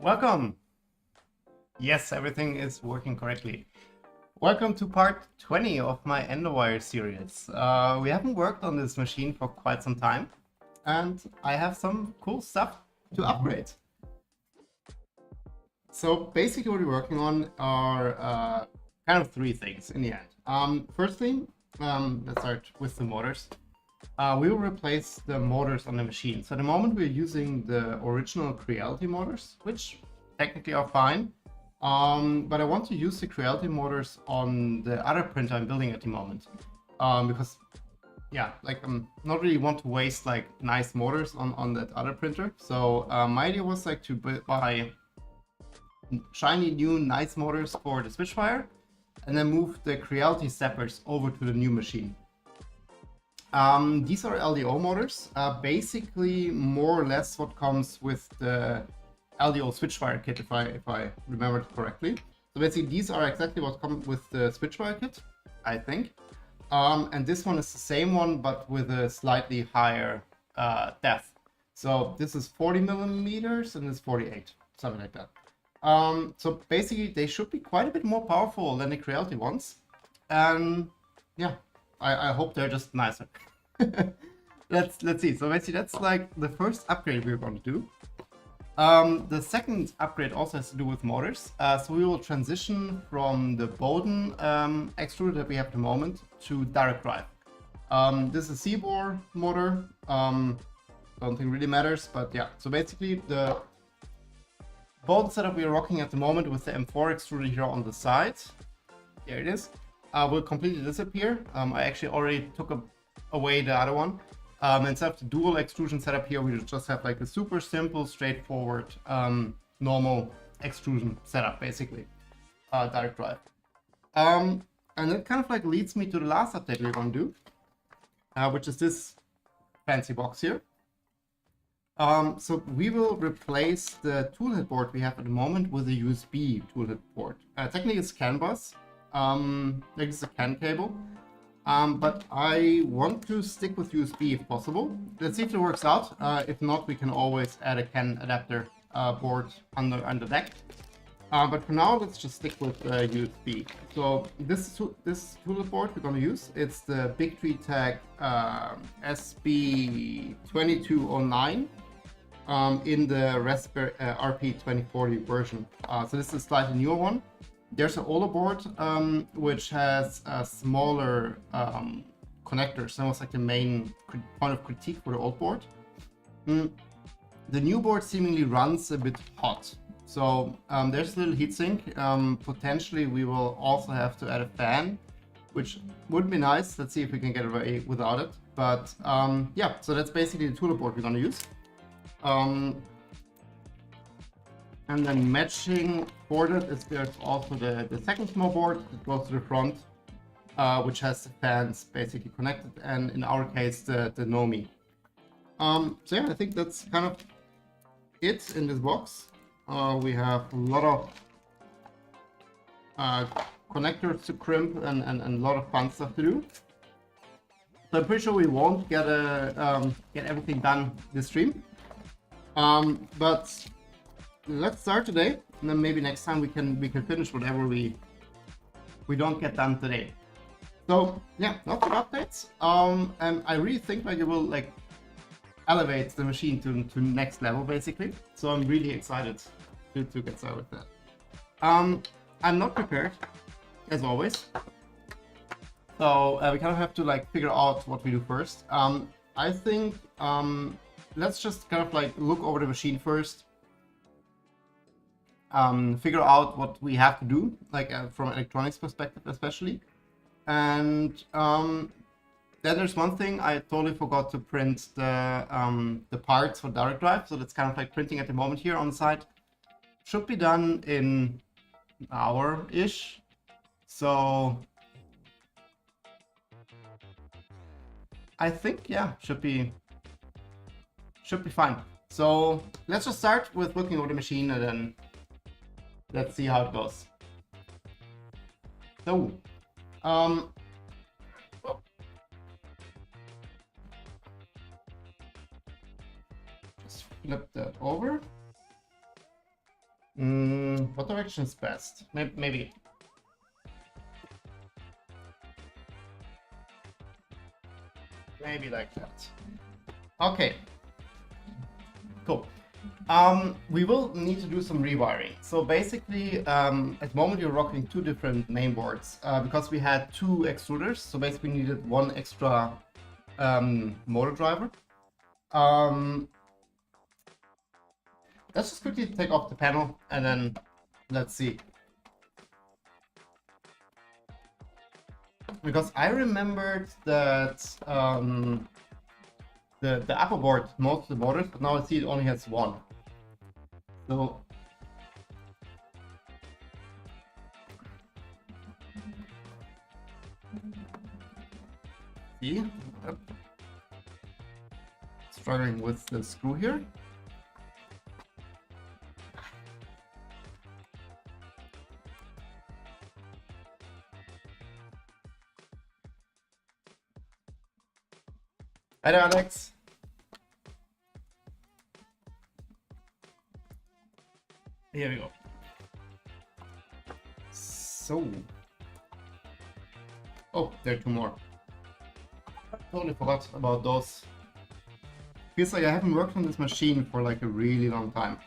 Welcome! Yes, everything is working correctly. Welcome to part 20 of my Enderwire series. We haven't worked on this machine for quite some time, and I have some cool stuff to upgrade. So basically what we're working on are kind of three things in the end. Firstly, let's start with the motors. We will replace the motors on the machine. So at the moment we're using the original Creality motors, which technically are fine. But I want to use the Creality motors on the other printer I'm building at the moment. Because yeah, like I'm not really want to waste like nice motors on that other printer. So my idea was like to buy shiny new nice motors for the switchwire and then move the Creality steppers over to the new machine. These are LDO motors, basically more or less what comes with the LDO switchwire kit, if I remember it correctly. So basically these are exactly what come with the switchwire kit, I think. And this one is the same one, but with a slightly higher depth. So this is 40 millimeters and this is 48, something like that. So basically they should be quite a bit more powerful than the Creality ones. And yeah. I hope they're just nicer. Let's see. So basically that's like the first upgrade we're going to do. The second upgrade also has to do with motors. So we will transition from the Bowden extruder that we have at the moment to direct drive. This is a C-bore motor. Don't think really matters, but yeah. So basically the Bowden setup we are rocking at the moment with the M4 extruder here on the side. There it is. Will completely disappear. I actually already took away the other one. Instead of the dual extrusion setup here, we just have like a super simple, straightforward, normal extrusion setup, basically. Direct drive. And that kind of like leads me to the last update we're going to do, which is this fancy box here. So we will replace the toolhead board we have at the moment with a USB toolhead board. Technically it's CAN bus. Like this is a CAN cable, but I want to stick with USB if possible. Let's see if it works out. If not, we can always add a CAN adapter board under deck. But for now, let's just stick with USB. So this toolhead board we're going to use, it's the BTT SB2209 in the Raspberry RP2040 version. So this is a slightly newer one. There's an older board which has a smaller connectors. That was like the main point of critique for the old board. The new board seemingly runs a bit hot. So there's a little heatsink. Potentially we will also have to add a fan, which would be nice. Let's see if we can get away without it. But yeah, so that's basically the tool board we're going to use. And then matching for that is there's also the second small board that goes to the front, which has the fans basically connected, and in our case the Nomi. So yeah, I think that's kind of it in this box. We have a lot of connectors to crimp and a lot of fun stuff to do. So I'm pretty sure we won't get everything done this stream, but let's start today, and then maybe next time we can finish whatever we don't get done today. So yeah, lots of updates. And I really think like it will like elevate the machine to next level basically. So I'm really excited to get started with that. I'm not prepared as always. So we kind of have to like figure out what we do first. I think let's just kind of like look over the machine first. Figure out what we have to do, like from an electronics perspective especially. And then there's one thing I totally forgot to print the parts for direct drive, so that's kind of like printing at the moment here on the side. Should be done in an hour-ish. So I think yeah, should be fine. So let's just start with looking over the machine and then let's see how it goes. So, just flip that over. What direction is best? Maybe. Maybe like that. Okay. Cool. We will need to do some rewiring. So basically, at the moment you're rocking two different main boards because we had two extruders. So basically we needed one extra motor driver. Let's just quickly take off the panel and then let's see. Because I remembered that the upper board most of the motors, but now I see it only has one. So see, yep. Struggling with the screw here. Hi there, Alex. Here we go. So, oh, there are two more. I totally forgot about those. Feels like I haven't worked on this machine for like a really long time.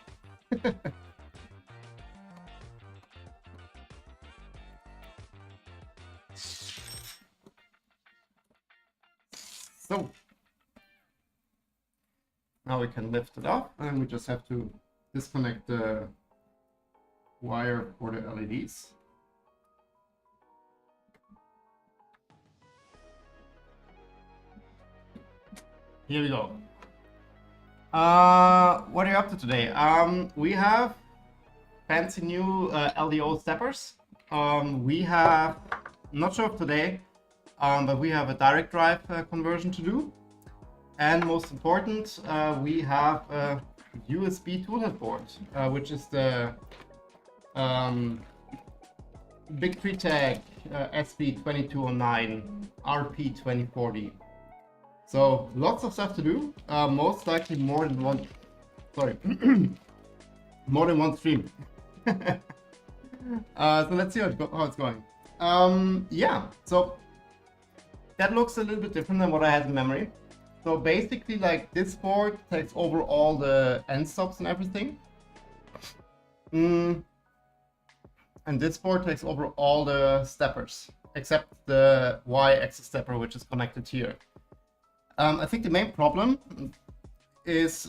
So, now we can lift it up and we just have to disconnect the wire for the LEDs. Here we go. What are you up to today? We have fancy new LDO steppers. We have, not sure of today, but we have a direct drive conversion to do. And most important, we have a USB toolhead board, which is the BTT SB2209 RP2040. So lots of stuff to do. Most likely more than one. Sorry, more than one stream. So let's see how it's going. Yeah. So that looks a little bit different than what I had in memory. So basically, like this board takes over all the end stops and everything. And this board takes over all the steppers, except the Y-axis stepper, which is connected here. I think the main problem is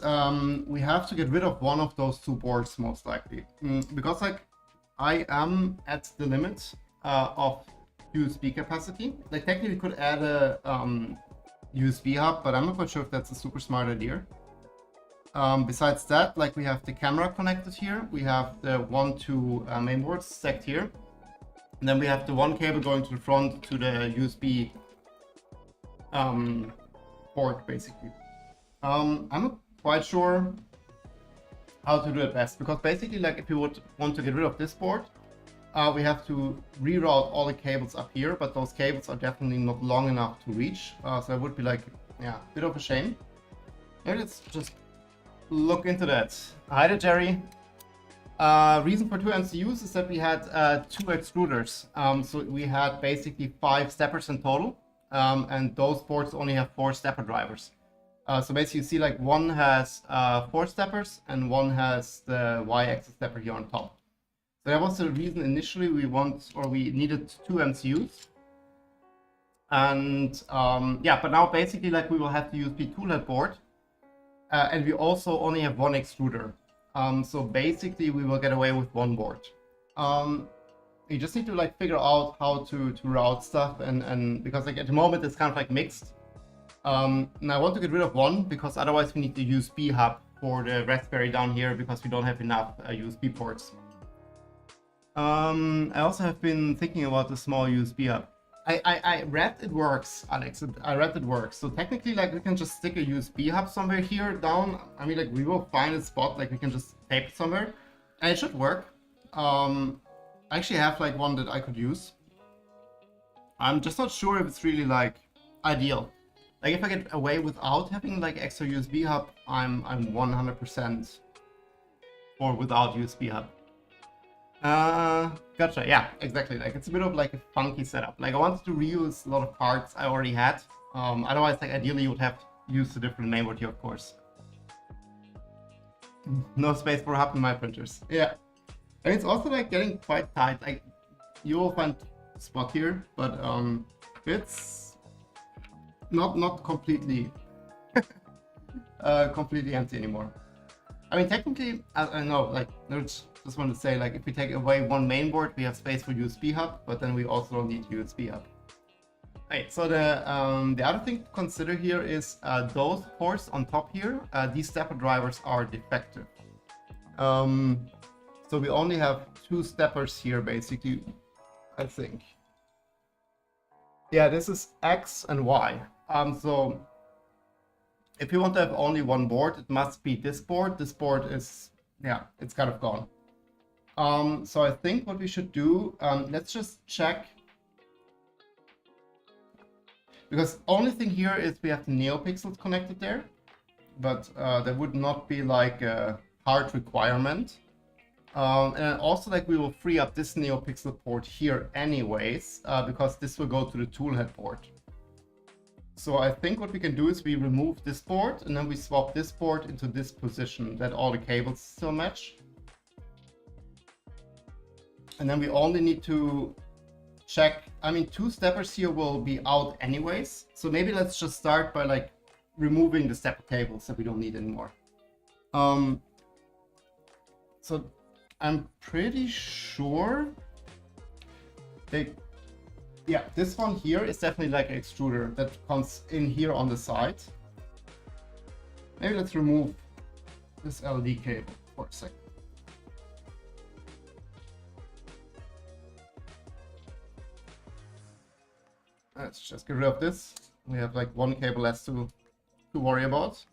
we have to get rid of one of those two boards, most likely. Because like I am at the limit of USB capacity. Like technically we could add a USB hub, but I'm not quite sure if that's a super smart idea. Besides that, like we have the camera connected here, we have the two main boards stacked here, and then we have the one cable going to the front to the USB port, basically. I'm not quite sure how to do it best, because basically, like if you would want to get rid of this board, we have to reroute all the cables up here, but those cables are definitely not long enough to reach. So it would be like, yeah, a bit of a shame. Maybe let's just look into that. Hi there, Jerry. Reason for two MCUs is that we had two extruders. So we had basically 5 steppers in total, and those boards only have 4 stepper drivers. So basically you see like one has 4 steppers and one has the Y-axis stepper here on top. So that was the reason initially we needed 2 MCUs. And yeah, but now basically like we will have the USB toolhead board, and we also only have 1 extruder. So basically we will get away with 1 board. You just need to like figure out how to route stuff, and because like at the moment it's kind of like mixed. And I want to get rid of 1 because otherwise we need the USB hub for the Raspberry down here because we don't have enough USB ports. I also have been thinking about the small USB hub. I read it works, Alex. I read it works. So technically, like we can just stick a USB hub somewhere here down. I mean, like we will find a spot, like we can just tape it somewhere, and it should work. I actually have like one that I could use. I'm just not sure if it's really like ideal. Like if I get away without having like extra USB hub, I'm 100% for without USB hub. Gotcha. Yeah, exactly. Like it's a bit of like a funky setup. Like I wanted to reuse a lot of parts I already had. Otherwise, like ideally you would have used a different mainboard here, of course. No space for hub in my printers. Yeah. And it's also like getting quite tight. Like you will find a spot here, but it's not completely completely empty anymore. I mean, technically, I know, like, I just want to say, like, if we take away one mainboard, we have space for USB hub, but then we also don't need USB hub. Okay, so the other thing to consider here is those ports on top here, these stepper drivers are defective. So we only have 2 steppers here, basically, I think. Yeah, this is X and Y. So if you want to have only one board, it must be this board. This board is, yeah, it's kind of gone. So I think what we should do, let's just check. Because only thing here is we have the NeoPixels connected there, but that would not be like a hard requirement. And also, like, we will free up this NeoPixel port here anyways, because this will go to the toolhead port. So I think what we can do is we remove this port and then we swap this port into this position that all the cables still match. And then we only need to check, I mean, 2 steppers here will be out anyways. So maybe let's just start by like removing the stepper cables that we don't need anymore. So I'm pretty sure yeah, this one here is definitely like an extruder that comes in here on the side. Maybe let's remove this LED cable for a second. Let's just get rid of this. We have like 1 cable less to worry about.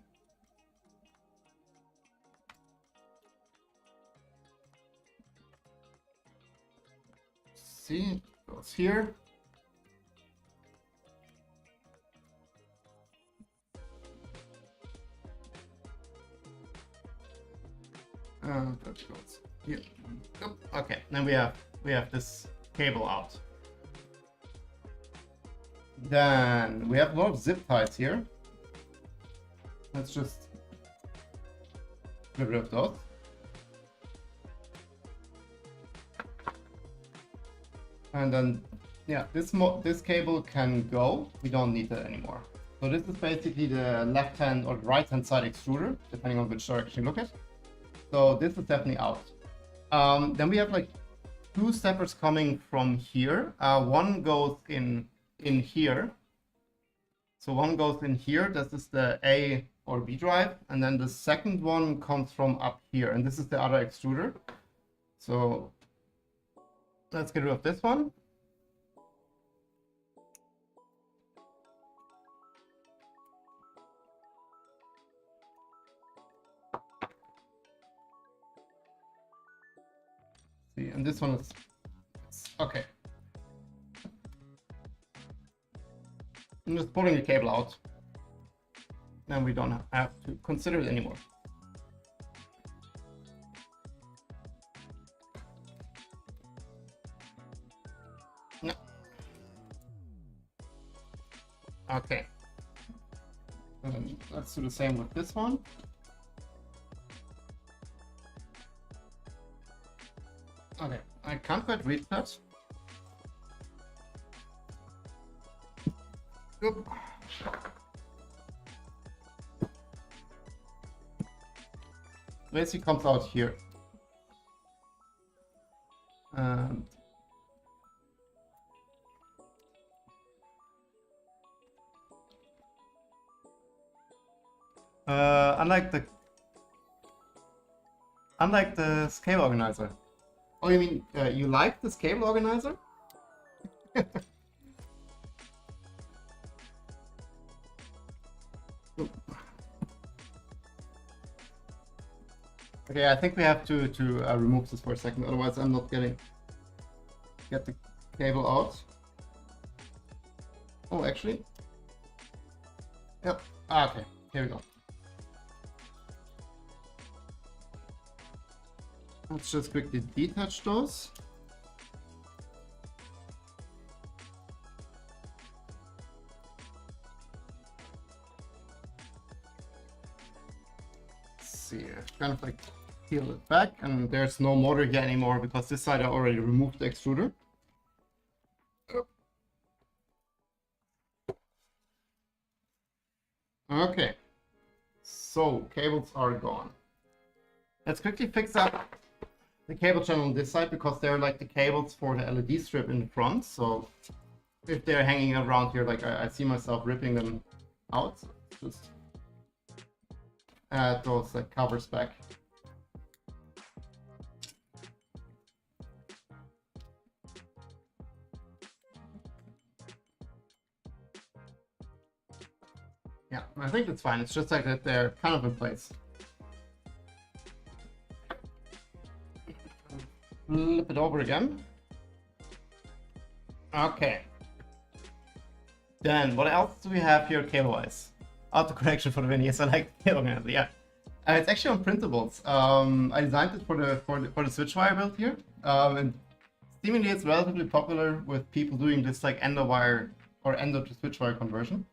See, it goes here. That goes here. Okay, then we have this cable out. Then we have a lot of zip ties here. Let's just get rid of those. And then, yeah, this cable can go. We don't need it anymore. So this is basically the left hand or right hand side extruder, depending on which direction you look at. So this is definitely out. Then we have like 2 steppers coming from here. One goes in here. So one goes in here. This is the A or B drive. And then the second one comes from up here. And this is the other extruder. So let's get rid of this one. See, and this one is okay. I'm just pulling the cable out. Then we don't have to consider it anymore. No. Okay. Let's do the same with this one. Okay, I can't quite read that. Oop. Basically comes out here. And unlike the scale organizer. Oh, you mean you like this cable organizer? Okay, I think we have to remove this for a second, otherwise I'm not get the cable out. Oh, actually. Yep. Okay, here we go. Let's just quickly detach those. Let's see, I've kind of like peel it back, and there's no motor here anymore because this side I already removed the extruder. Okay, so cables are gone. Let's quickly fix up the cable channel on this side because they're like the cables for the LED strip in the front. So if they're hanging around here, like I see myself ripping them out. So just add those like covers back. Yeah, I think that's fine. It's just like that they're kind of in place. Flip it over again. Okay. Then what else do we have here cable-wise? Auto correction for the veneer. Yes, I like cable handle. Yeah, it's actually on printables. I designed it for the switch wire build here, and seemingly it's relatively popular with people doing this like ender wire or ender to switch wire conversion.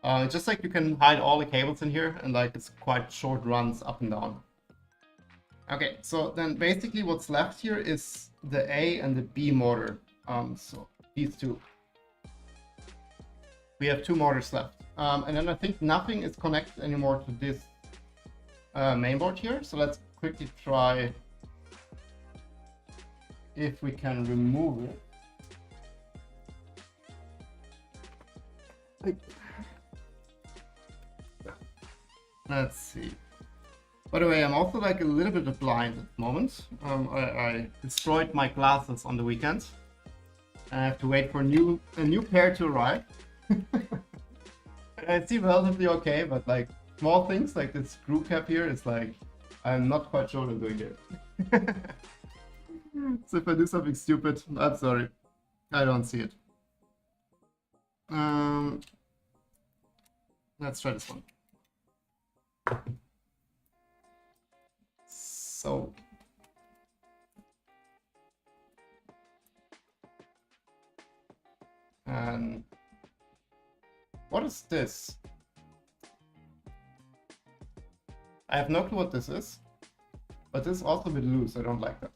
It's just like you can hide all the cables in here, and like it's quite short runs up and down. Okay, so then basically what's left here is the A and the B motor. So these two. We have two motors left. And then I think nothing is connected anymore to this mainboard here. So let's quickly try if we can remove it. Let's see. By the way, I'm also like a little bit blind at the moment. I destroyed my glasses on the weekend. I have to wait for a new pair to arrive. I see relatively okay, but like small things like this screw cap here is like I'm not quite sure what I'm doing here. So if I do something stupid, I'm sorry. I don't see it. Let's try this one. So and what is this? I have no clue what this is, but this is also a bit loose. I don't like that.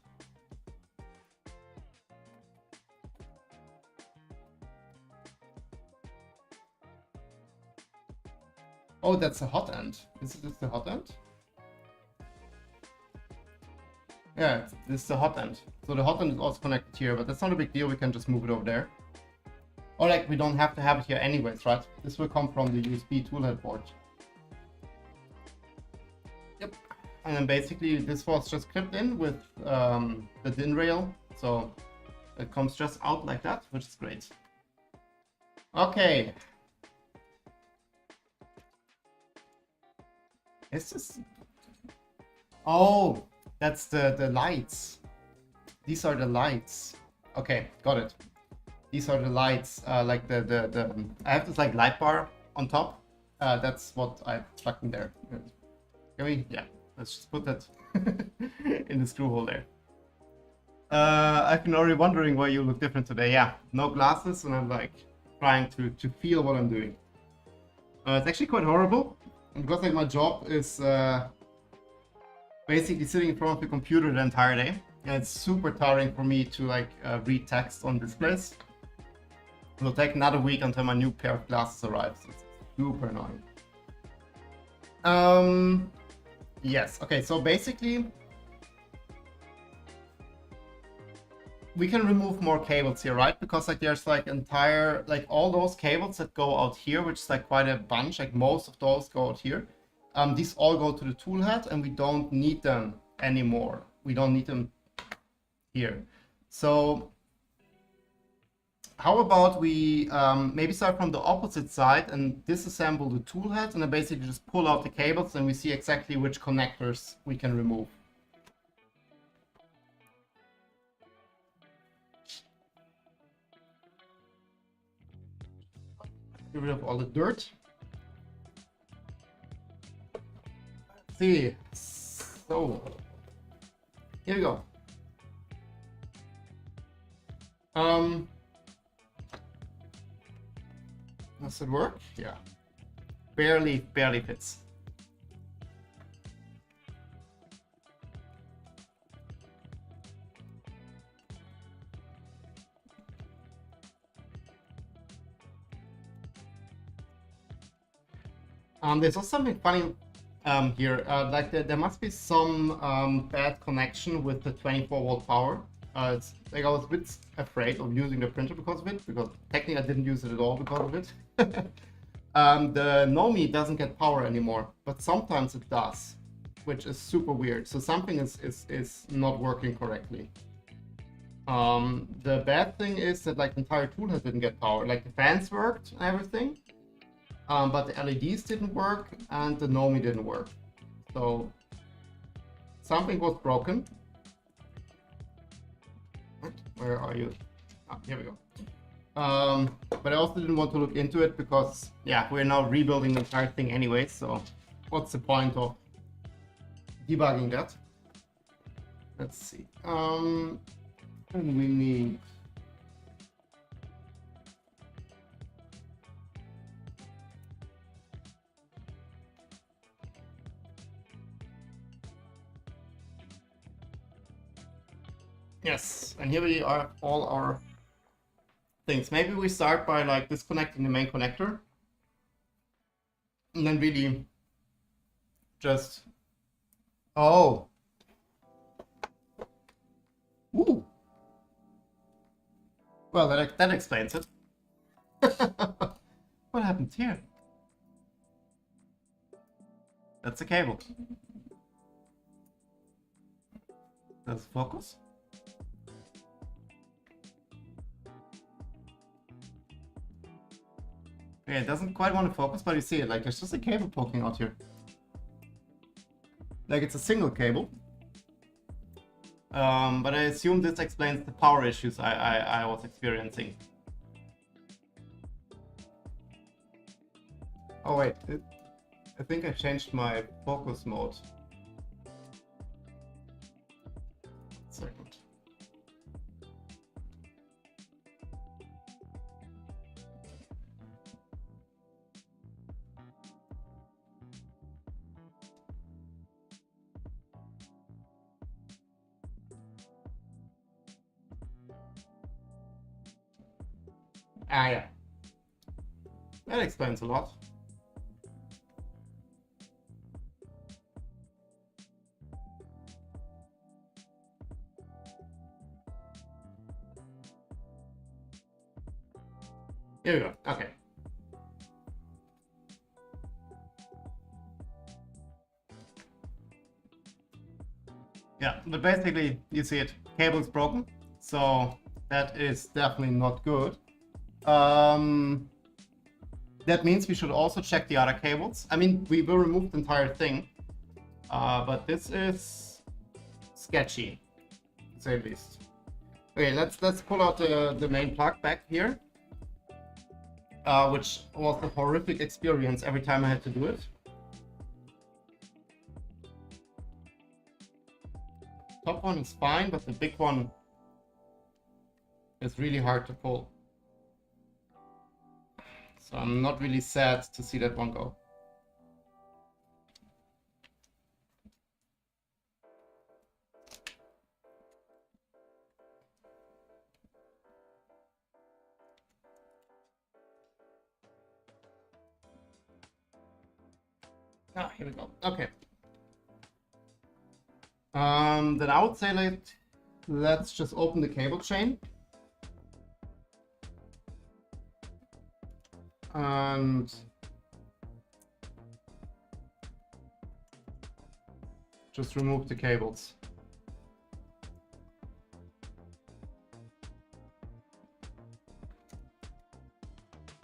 Oh, that's a hot end. Is this the hot end? Yeah, this is the hot end. So the hot end is also connected here, but that's not a big deal. We can just move it over there. Or like we don't have to have it here anyways, right? This will come from the USB toolhead board. Yep. And then basically this was just clipped in with the DIN rail. So it comes just out like that, which is great. Okay. Is this... Oh, that's the lights. These are the lights. Okay, got it. These are the lights, like the I have this like light bar on top. That's what I plugged in there. Can we? Yeah, let's just put that in the screw hole there. I've been already wondering why you look different today. Yeah, no glasses, and I'm like trying to feel what I'm doing. It's actually quite horrible because like my job is basically sitting in front of the computer the entire day. And it's super tiring for me to like read text on displays. It'll take another week until my new pair of glasses arrives. It's super annoying. Yes, okay, so basically we can remove more cables here, right? Because like there's like entire, like all those cables that go out here, which is like quite a bunch, like most of those go out here. These all go to the tool head and we don't need them anymore. We don't need them here. So how about we maybe start from the opposite side and disassemble the tool head and then basically just pull out the cables and we see exactly which connectors we can remove. Get rid of all the dirt. Let's see. So here we go. Does it work? Yeah. Barely fits. There's also something funny here. Like there must be some bad connection with the 24-volt power. It's like I was a bit afraid of using the printer because of it, because technically I didn't use it at all because of it. The Nomi doesn't get power anymore, but sometimes it does, which is super weird. So something is not working correctly. The bad thing is that like the entire toolhead didn't get power. Like the fans worked and everything, but the LEDs didn't work and the Nomi didn't work. So something was broken. Where are you? Ah, here we go. But I also didn't want to look into it because, yeah, we're now rebuilding the entire thing anyway, so what's the point of debugging that? Let's see. And we need... Yes, and here we are, all our things. Maybe we start by like disconnecting the main connector and then really just... Oh! Ooh! Well, that explains it. What happened here? That's a cable. Does it focus? Okay, it doesn't quite want to focus, but you see it, like there's just a cable poking out here. Like it's a single cable. But I assume this explains the power issues I was experiencing. Oh wait, I think I changed my focus mode. Second. Ah, yeah. That explains a lot. Here we go. Okay. Yeah, but basically, you see it. Cable's broken, so that is definitely not good. That means we should also check the other cables. I mean, we will remove the entire thing, but this is sketchy, to say the least. Okay, let's pull out the main plug back here, which was a horrific experience every time I had to do it. Top one is fine, but the big one is really hard to pull. So I'm not really sad to see that one go. Ah, here we go. Okay. Then I would say let's just open the cable chain. And just remove the cables.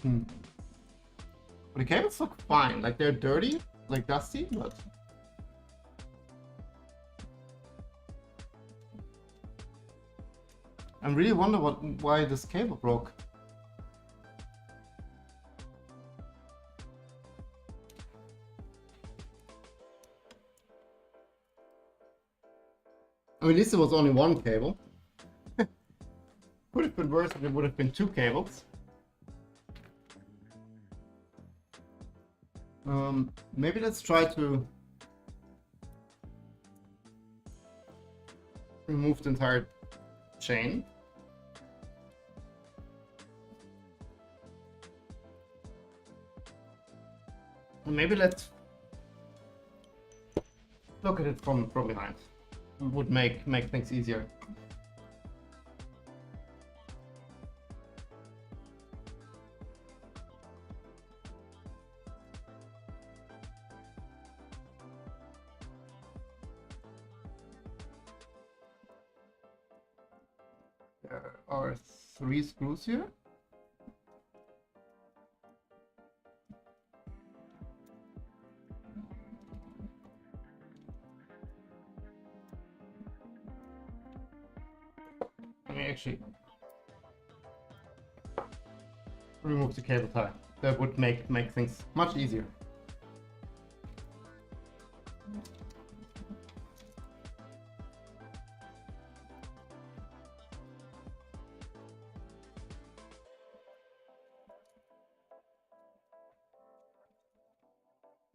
But the cables look fine, like they're dirty, like dusty, but I really wonder why this cable broke. I mean, at least it was only one cable. Could have been worse if it would have been two cables. Maybe let's try to remove the entire chain. And maybe let's look at it from behind. It would make things easier. There are 3 screws here. Let me actually remove the cable tie. That would make things much easier.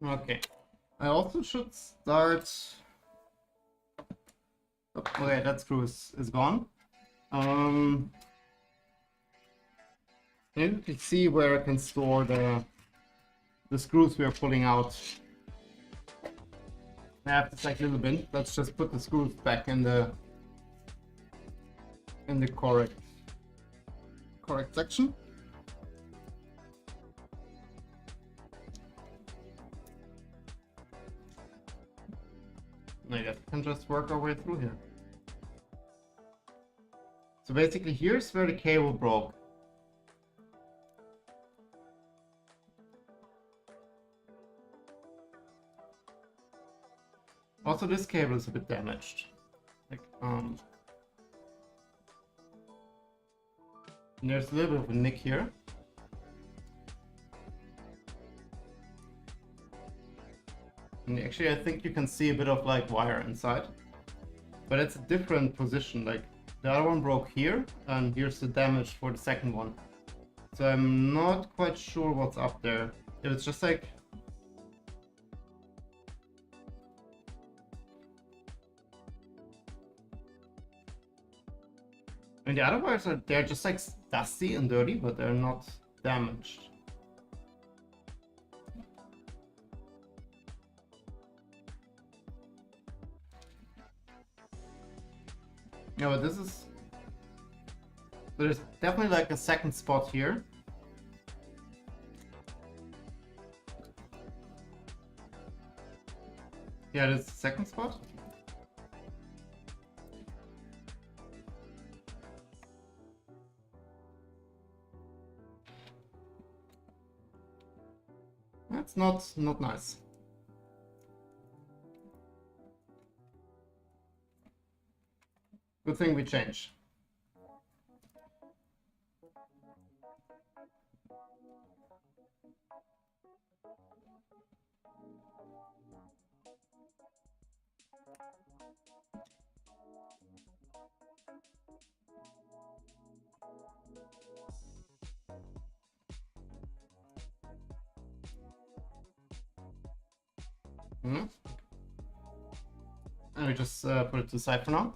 Okay, I also should start. Oh, okay, that screw is gone. You can see where I can store the screws we are pulling out. I have this like little bin. Let's just put the screws back in the correct section. I guess we can just work our way through here. So basically here's where the cable broke. Also this cable is a bit damaged. Like and there's a little bit of a nick here. And actually I think you can see a bit of like wire inside. But it's a different position, like the other one broke here and here's the damage for the second one. So I'm not quite sure what's up there. If it's just like and the other wires they're just like dusty and dirty, but they're not damaged. Yeah, but this is... There's definitely like a second spot here. Yeah, there's the second spot. That's not nice. Good thing we changed. And we just put it to the side for now.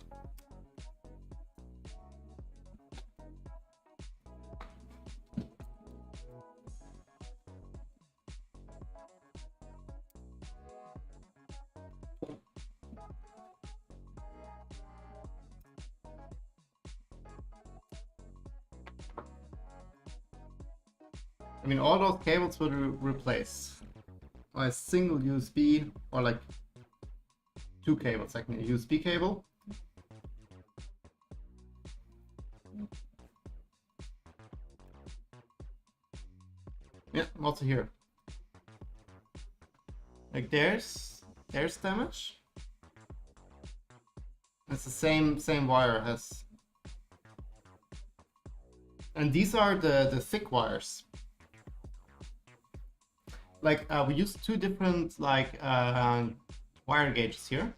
I mean, all those cables will replace by a single USB or like 2 cables, like a USB cable. Yeah, also here. Like there's damage. It's the same wire has. And these are the thick wires. Like we used 2 different like wire gauges here.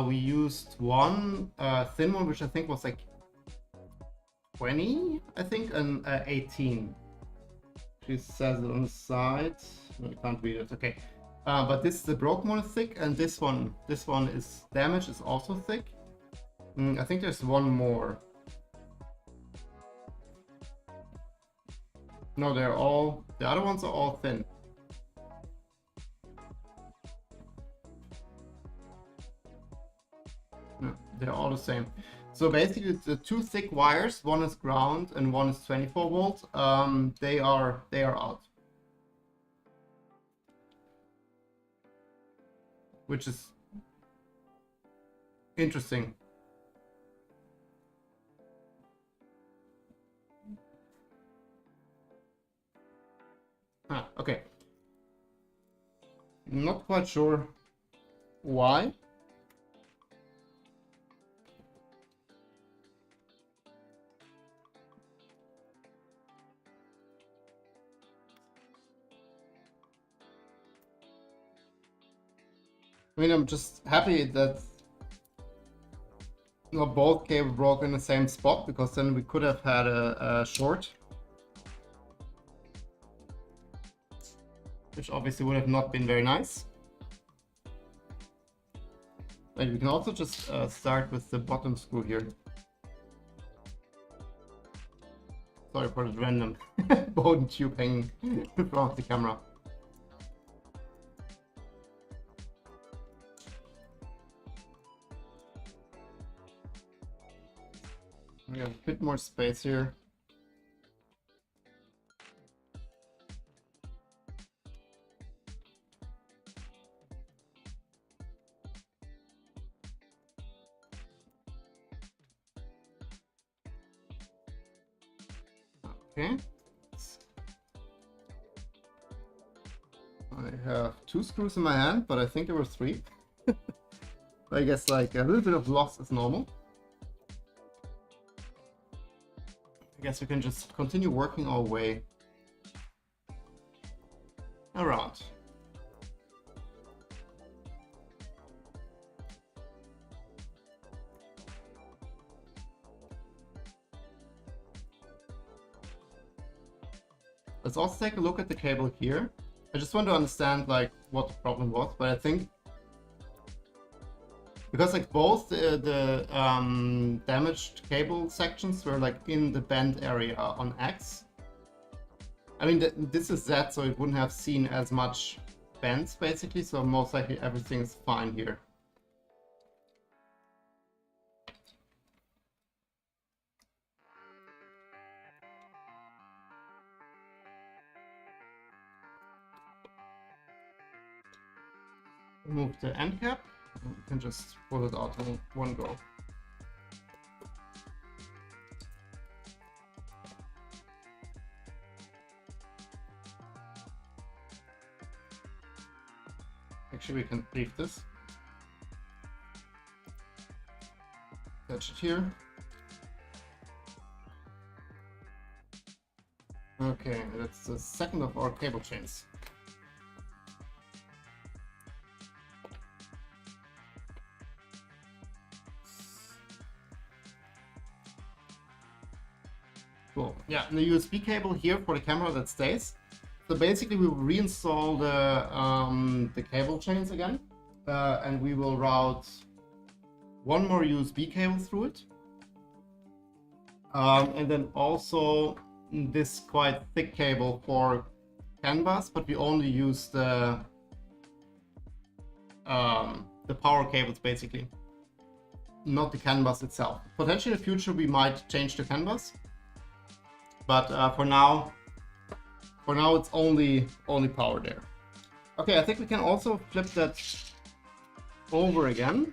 we used one thin one, which I think was like 20, I think, and 18. She says it on the side. No, you can't read it. Okay, but this is the broken one is thick, and this one is damaged. Is also thick. I think there's one more. No, they're all. The other ones are all thin. No, they're all the same. So basically, the two thick wires. One is ground and one is 24 volt. They are out, which is interesting. Okay. Not quite sure why. I mean, I'm just happy that not both cables broke in the same spot, because then we could have had a short, which obviously would have not been very nice. And we can also just start with the bottom screw here. Sorry for the random bone tube hanging in front of the camera. We have a bit more space here. Okay. I have 2 screws in my hand, but I think there were 3. I guess like a little bit of loss is normal. I guess we can just continue working our way around. Let's also take a look at the cable here. I just want to understand like what the problem was, but I think because like both the damaged cable sections were like in the bend area on X. I mean, this is Z, so it wouldn't have seen as much bends basically, so most likely everything's fine here. Remove the end cap. You can just pull it out in one go. Actually, we can leave this. Attach it here. Okay, that's the second of our cable chains. Cool. Yeah, and the USB cable here for the camera that stays. So basically, we will reinstall the cable chains again, and we will route one more USB cable through it, and then also this quite thick cable for CAN bus, but we only use the power cables basically, not the CAN bus itself. Potentially in the future we might change the CAN bus. But for now it's only power there. Okay, I think we can also flip that over again.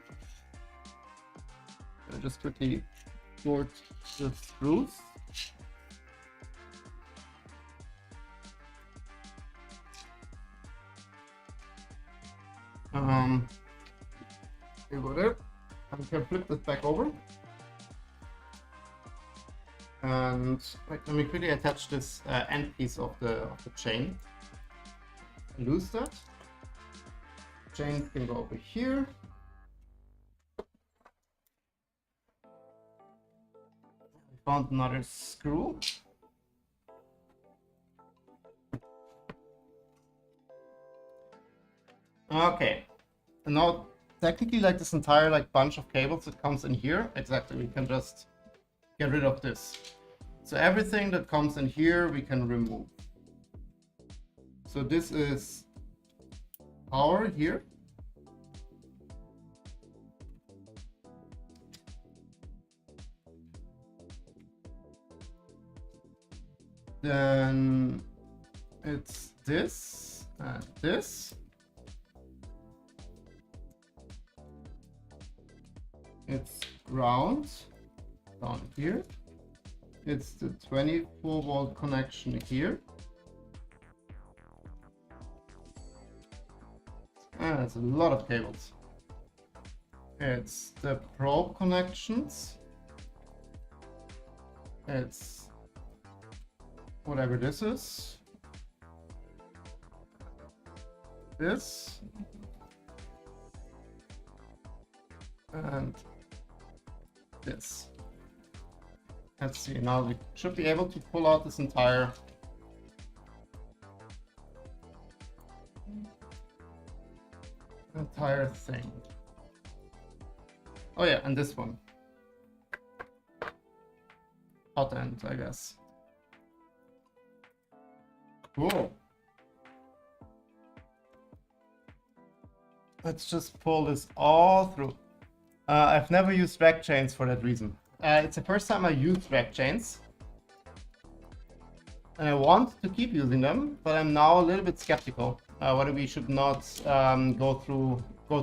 I'll just quickly sort the screws. Here we go there. And we can flip this back over. And let me quickly attach this end piece of the chain. Loose that. Chain can go over here. found another screw. Okay, and now technically like this entire like bunch of cables that comes in here, exactly, we can just get rid of this. So everything that comes in here we can remove. So this is power here. Then it's this and this. It's ground down here. It's the 24-volt connection here. And it's a lot of cables. It's the probe connections. It's whatever this is. This. And this. Let's see, now we should be able to pull out this entire thing. Oh yeah, and this one. Hot end, I guess. Cool. Let's just pull this all through. I've never used rack chains for that reason. It's the first time I used rack chains. And I want to keep using them, but I'm now a little bit skeptical whether we should not go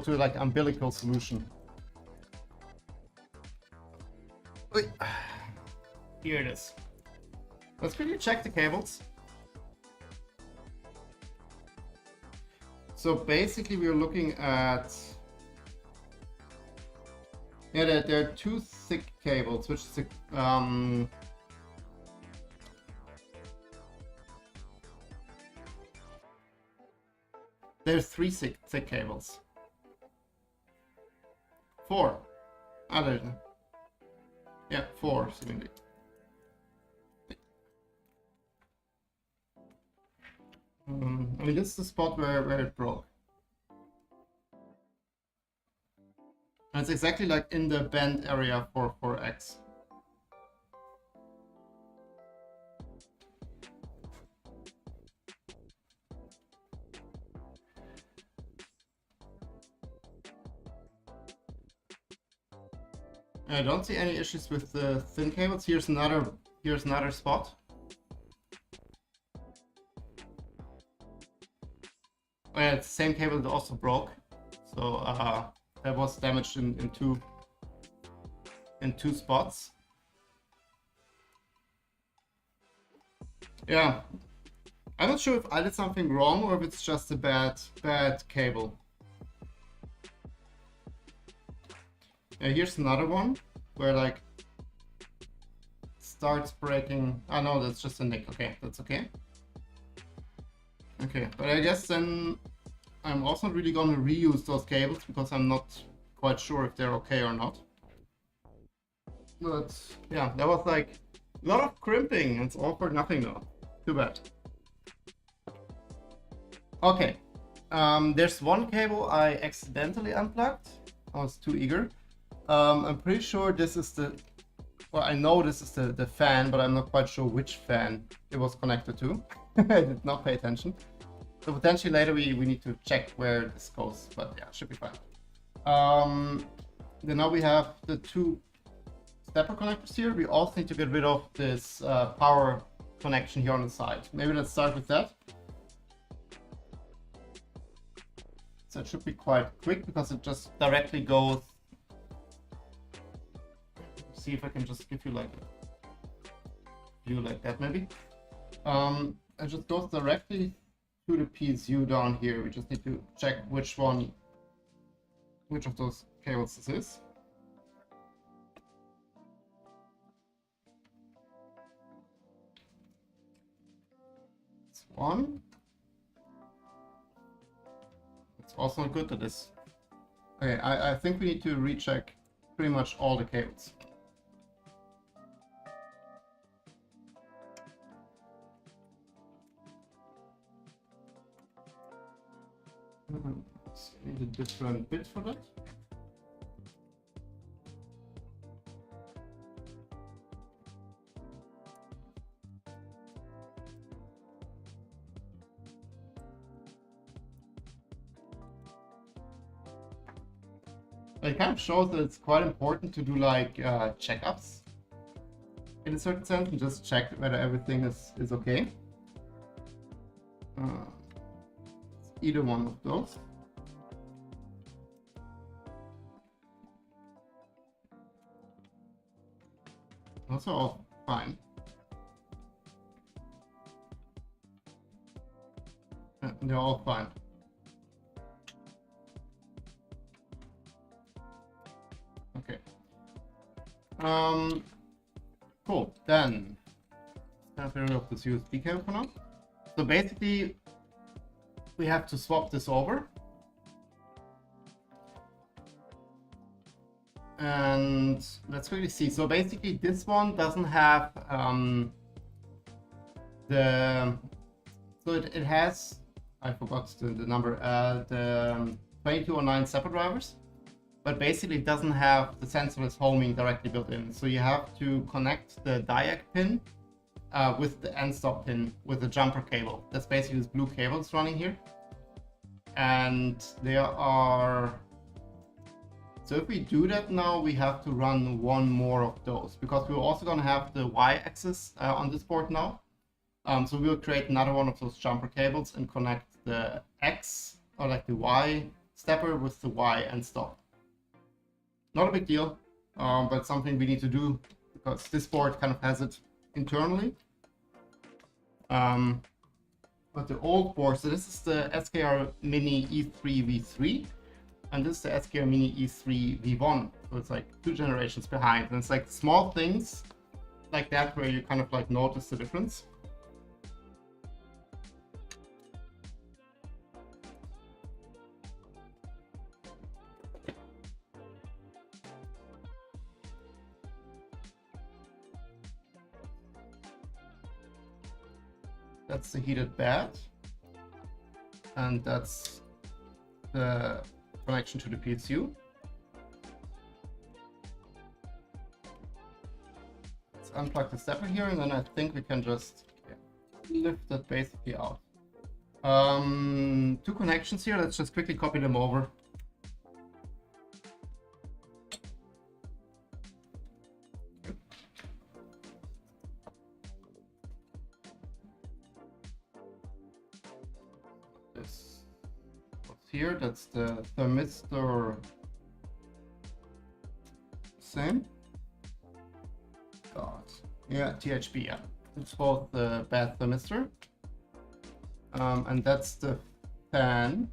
to like umbilical solution. Wait. Here it is. Let's quickly check the cables. So basically we're looking at, yeah, there are two thick cables, which is there's three thick cables. Four. Other than, yeah, four seemingly. I mean, this is the spot where it broke. And it's exactly like in the bend area for X. I don't see any issues with the thin cables. Here's another spot. Oh yeah, it's the same cable that also broke. So that was damaged in two spots. Yeah, I'm not sure if I did something wrong or if it's just a bad cable. Yeah, here's another one where like starts breaking. Oh no, that's just a nick. Okay, that's okay. Okay, but I guess then I'm also not really gonna reuse those cables because I'm not quite sure if they're okay or not. But yeah, that was like a lot of crimping. It's all for nothing though. Too bad. Okay, there's one cable I accidentally unplugged. I was too eager. I'm pretty sure this is the, well, I know this is the fan, but I'm not quite sure which fan it was connected to. I did not pay attention. So potentially later we need to check where this goes, but yeah, should be fine. Then now we have the two stepper connectors here. We also need to get rid of this power connection here on the side. Maybe let's start with that. So it should be quite quick because it just directly goes. See if I can just give you like a view like that maybe. It just goes directly to the PSU down here. We just need to check which of those cables this is. It's one. It's also not good that this. Okay, I think we need to recheck pretty much all the cables. Need a different bit for that. It kind of shows that it's quite important to do like checkups in a certain sense and just check whether everything is okay. Either one of those. Those are all fine. They're all fine. Okay. Cool. Then let's get rid of this USB cable for now. So basically, we have to swap this over. And let's quickly see. So basically, this one doesn't have it has, I forgot the number, the 2209 separate drivers, but basically it doesn't have the sensorless homing directly built in. So you have to connect the diag pin with the end stop pin with the jumper cable. That's basically this blue cable that's running here. And there are, so if we do that now, we have to run one more of those because we're also going to have the y-axis on this board now. So we'll create another one of those jumper cables and connect the X or like the Y stepper with the Y end stop. Not a big deal, but something we need to do because this board kind of has it internally. But the old board, so this is the SKR Mini E3 V3, and this is the SKR Mini E3 V1. So it's like 2 generations behind, and it's like small things like that where you kind of like notice the difference. That's the heated bed, and that's the connection to the PSU. Let's unplug the stepper here, and then I think we can just lift that basically out. 2 connections here. Let's just quickly copy them over. Here, that's the thermistor. Same. God. Yeah, THB. Yeah, it's both the bad thermistor, and that's the fan,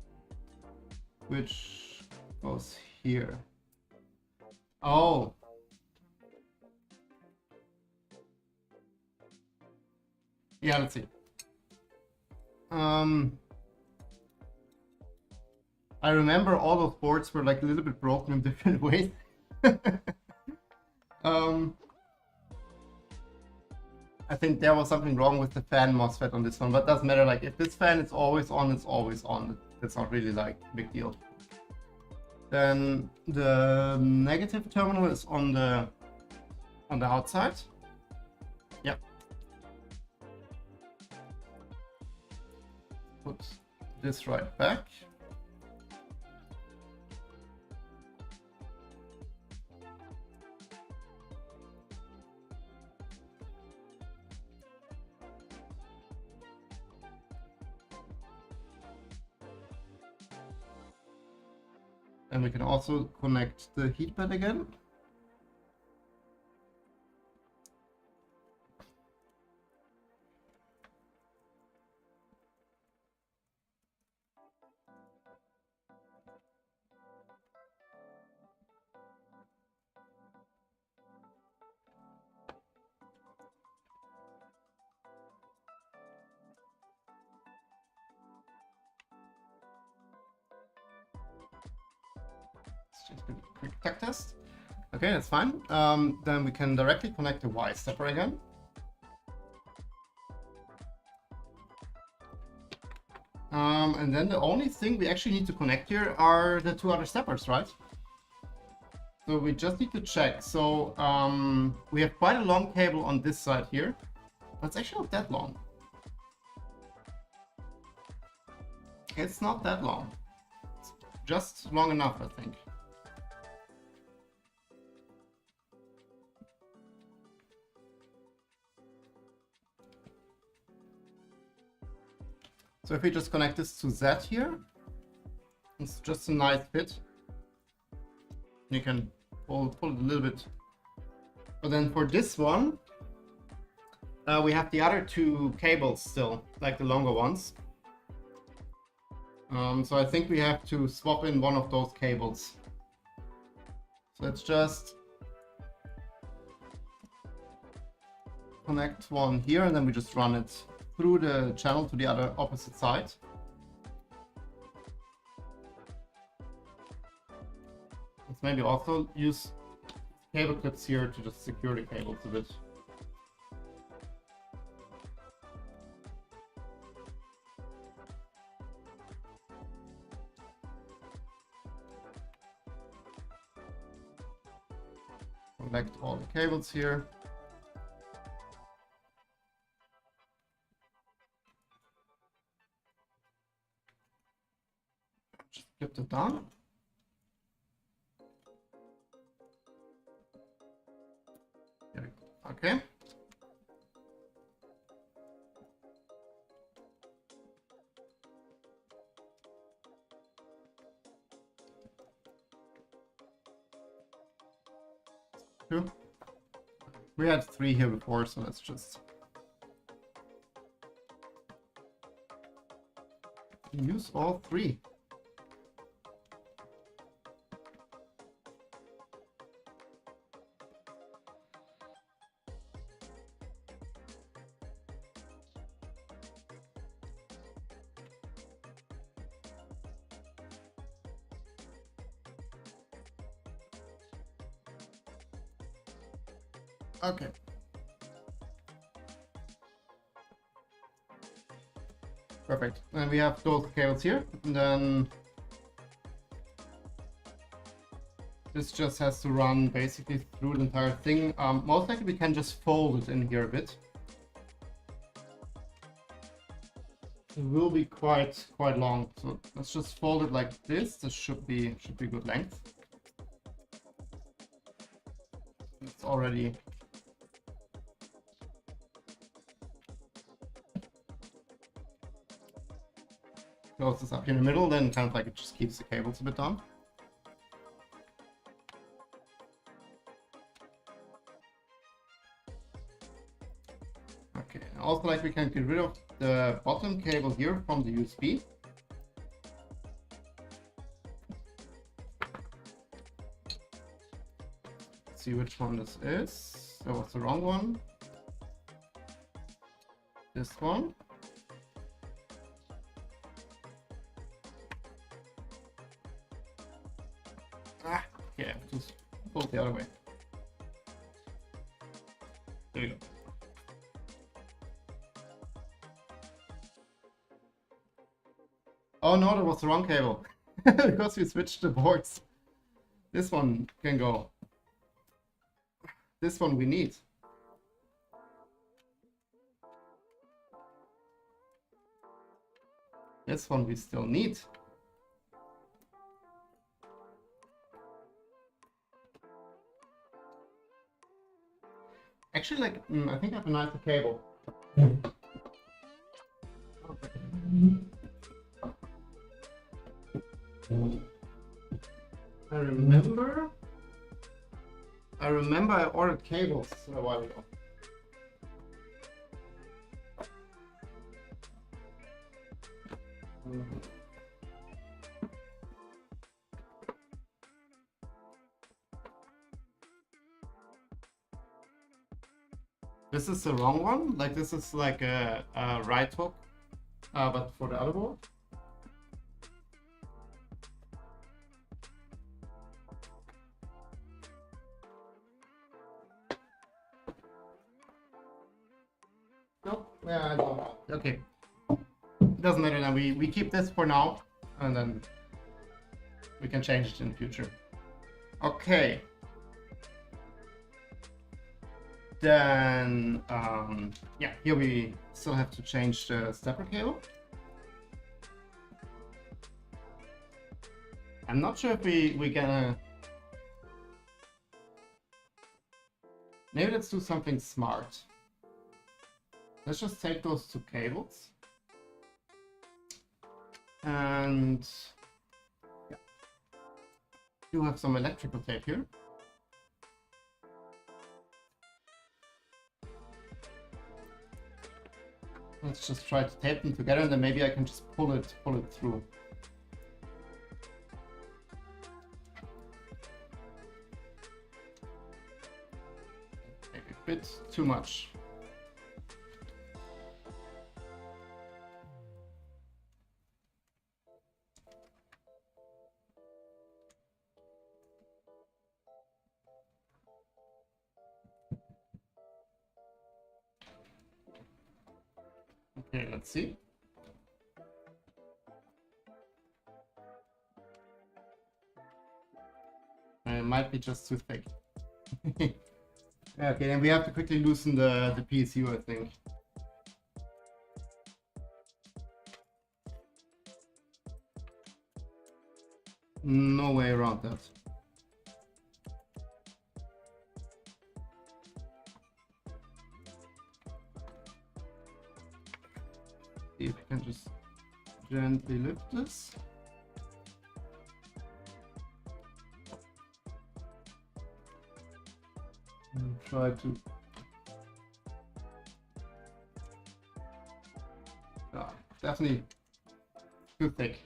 which goes here. Oh. Yeah, let's see. I remember all those boards were like a little bit broken in different ways. I think there was something wrong with the fan MOSFET on this one, but it doesn't matter. Like if this fan is always on, it's always on. It's not really like a big deal. Then the negative terminal is on the outside. Yep. Put this right back. And we can also connect the heat bed again. Just a quick tech test. Okay, that's fine. Then we can directly connect the Y stepper again. And then the only thing we actually need to connect here are the 2 other steppers, right? So we just need to check. So we have quite a long cable on this side here. That's actually not that long. It's not that long. It's just long enough, I think. So if we just connect this to Z here, it's just a nice fit. You can pull it a little bit. But then for this one, we have the other 2 cables still, like the longer ones. So I think we have to swap in one of those cables. So let's just connect one here, and then we just run it through the channel to the other opposite side. Let's maybe also use cable clips here to just secure the cables a bit. Connect all the cables here. Just flip it down. There we go. Okay. We had 3 here before, so let's just use all 3. Okay. Perfect. And we have those cables here, and then this just has to run basically through the entire thing. Most likely we can just fold it in here a bit. It will be quite long, so let's just fold it like this. This should be good length. It's already close this up here in the middle, then kind of like it just keeps the cables a bit on. Okay, also like we can get rid of the bottom cable here from the USB. Let's see which one this is. That was the wrong one. This one. Yeah, just pull it the other way. There we go. Oh no, that was the wrong cable. Because we switched the boards. This one can go. This one we need. This one we still need. Actually, like, I think I have a nicer cable. I remember I ordered cables a while ago. This is the wrong one. Like this is like a right hook, but for the other board. Nope. Yeah, I don't know. Okay. doesn't matter now. We keep this for now, and then we can change it in the future. Okay. Then yeah, here we still have to change the stepper cable. I'm not sure if we're gonna. Maybe let's do something smart. Let's just take those two cables and yeah, do have some electrical tape here. Let's just try to tape them together, and then maybe I can just pull it through. Maybe a bit too much. Okay, let's see. It might be just too thick. Okay, then we have to quickly loosen the PSU, I think. No way around that. See if we can just gently lift this. And try to. Definitely too thick.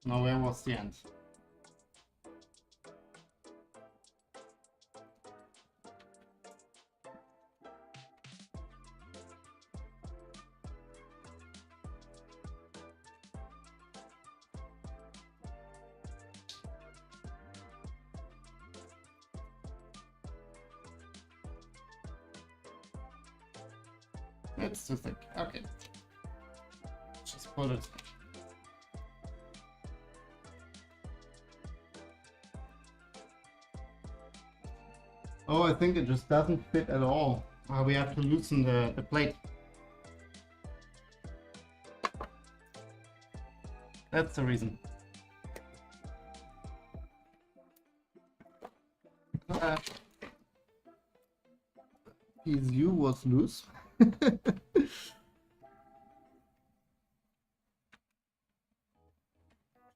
Now where was the end? It's too thick. Okay. Just put it. Oh, I think it just doesn't fit at all. We have to loosen the plate. That's the reason. PSU was loose.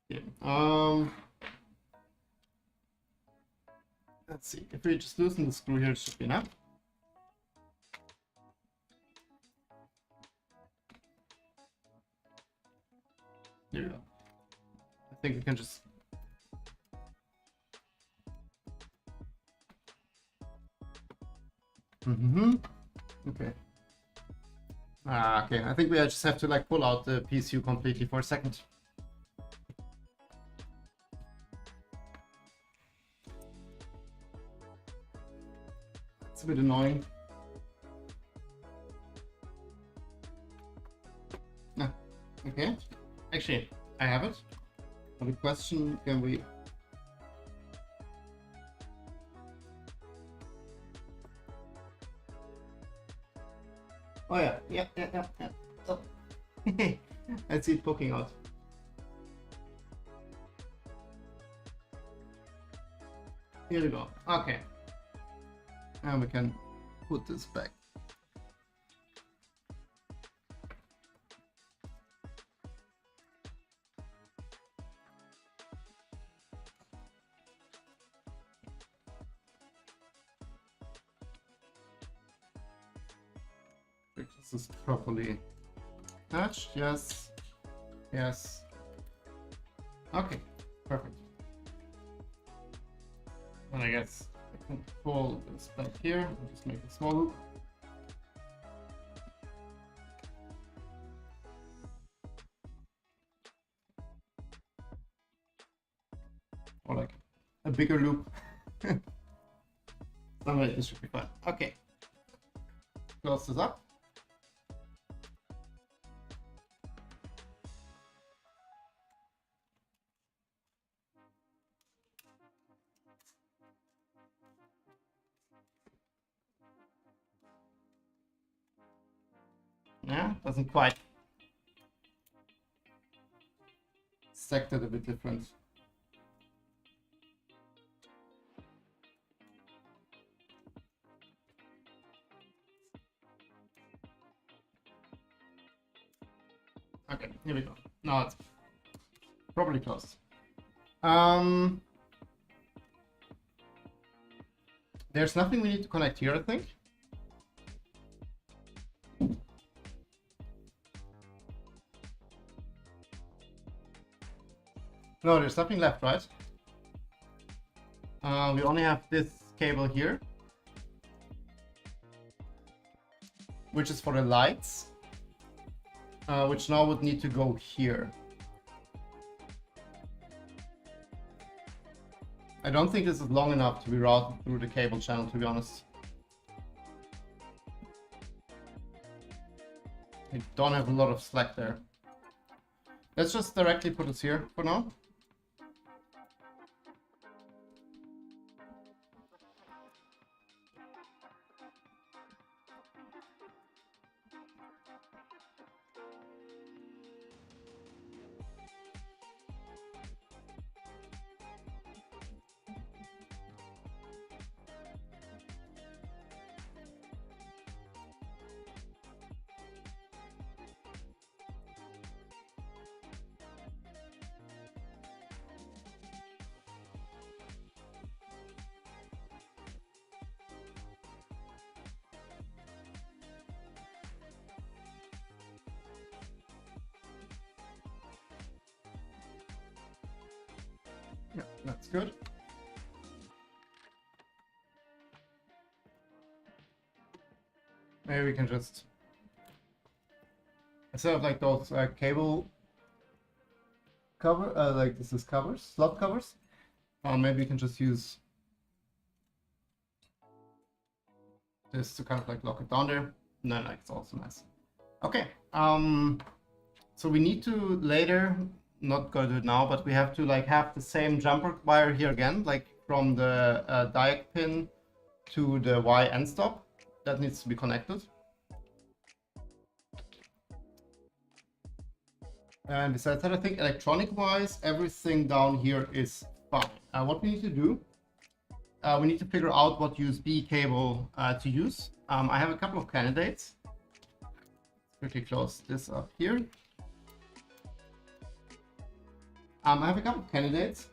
Yeah. Let's see. If we just loosen the screw here, it should be enough. There we go. I think we can just. Okay. Okay. I think we just have to like pull out the PSU completely for a second. It's a bit annoying. Okay. Actually, I have it. The question: can we? Oh yeah, yeah. Oh. I see it poking out. Here we go. Okay. Now we can put this back. This is properly attached. Yes. Yes. Okay. Perfect. And I guess I can pull this back here and just make a small loop. Or like a bigger loop. Alright, this should be fine. Okay. Close this up. Yeah, doesn't quite. Stacked it a bit different. Okay, here we go. Now it's probably close. There's nothing we need to connect here, I think. No, there's nothing left, right? We only have this cable here, which is for the lights, which now would need to go here. I don't think this is long enough to be routed through the cable channel, to be honest. I don't have a lot of slack there. Let's just directly put this here for now. Yeah, that's good. Maybe we can just, instead of like those cable cover, like this is covers, slot covers, maybe we can just use this to kind of like lock it down there. No, like it's also nice. Okay, so we need to later, not go to it now, but we have to like have the same jumper wire here again, like from the diag pin to the Y end stop. That needs to be connected. And besides that, I think electronic-wise, everything down here is fine. What we need to do, we need to figure out what USB cable to use. I have a couple of candidates. Quickly close this up here. I have a couple of candidates.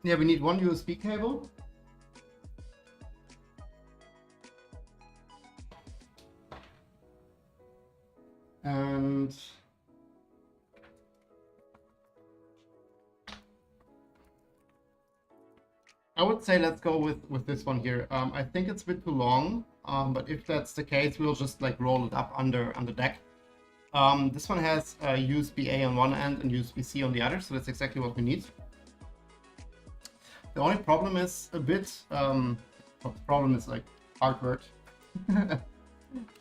Yeah, we need one USB cable. And I would say let's go with this one here. I think it's a bit too long, but if that's the case, we'll just like roll it up under deck. This one has USB-A on one end and USB-C on the other, so that's exactly what we need. The only problem is a bit, well, the problem is like hard word.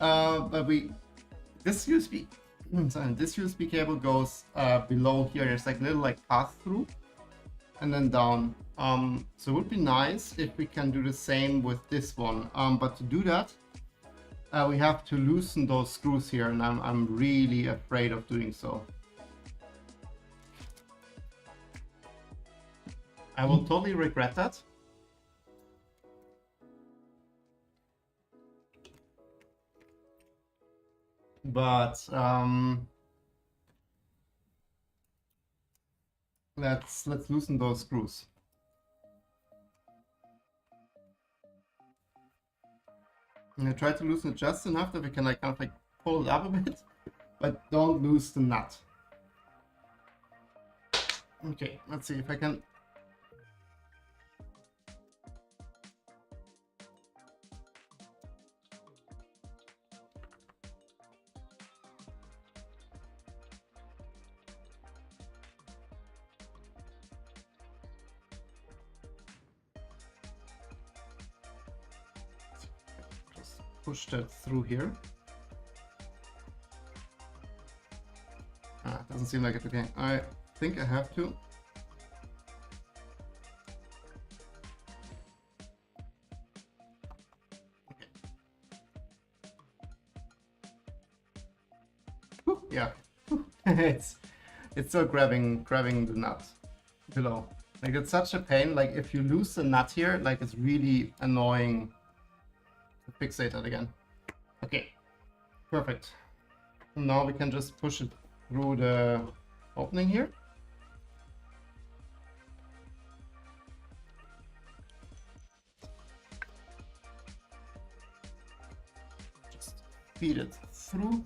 But this USB cable goes below here. There's like a little like pass through and then down. So it would be nice if we can do the same with this one. But to do that, we have to loosen those screws here, and I'm really afraid of doing so. I will totally regret that. But let's loosen those screws. I'm gonna try to loosen it just enough that we can like kind of like pull it up a bit, but don't lose the nut. Okay, let's see if I can. push that through here. Doesn't seem like it. Okay, I think I have to. Okay. Whew, yeah, it's still grabbing the nut below. Like, it's such a pain. Like, if you lose the nut here, like, it's really annoying to fixate that again. Okay, perfect. Now we can just push it through the opening here. Just feed it through.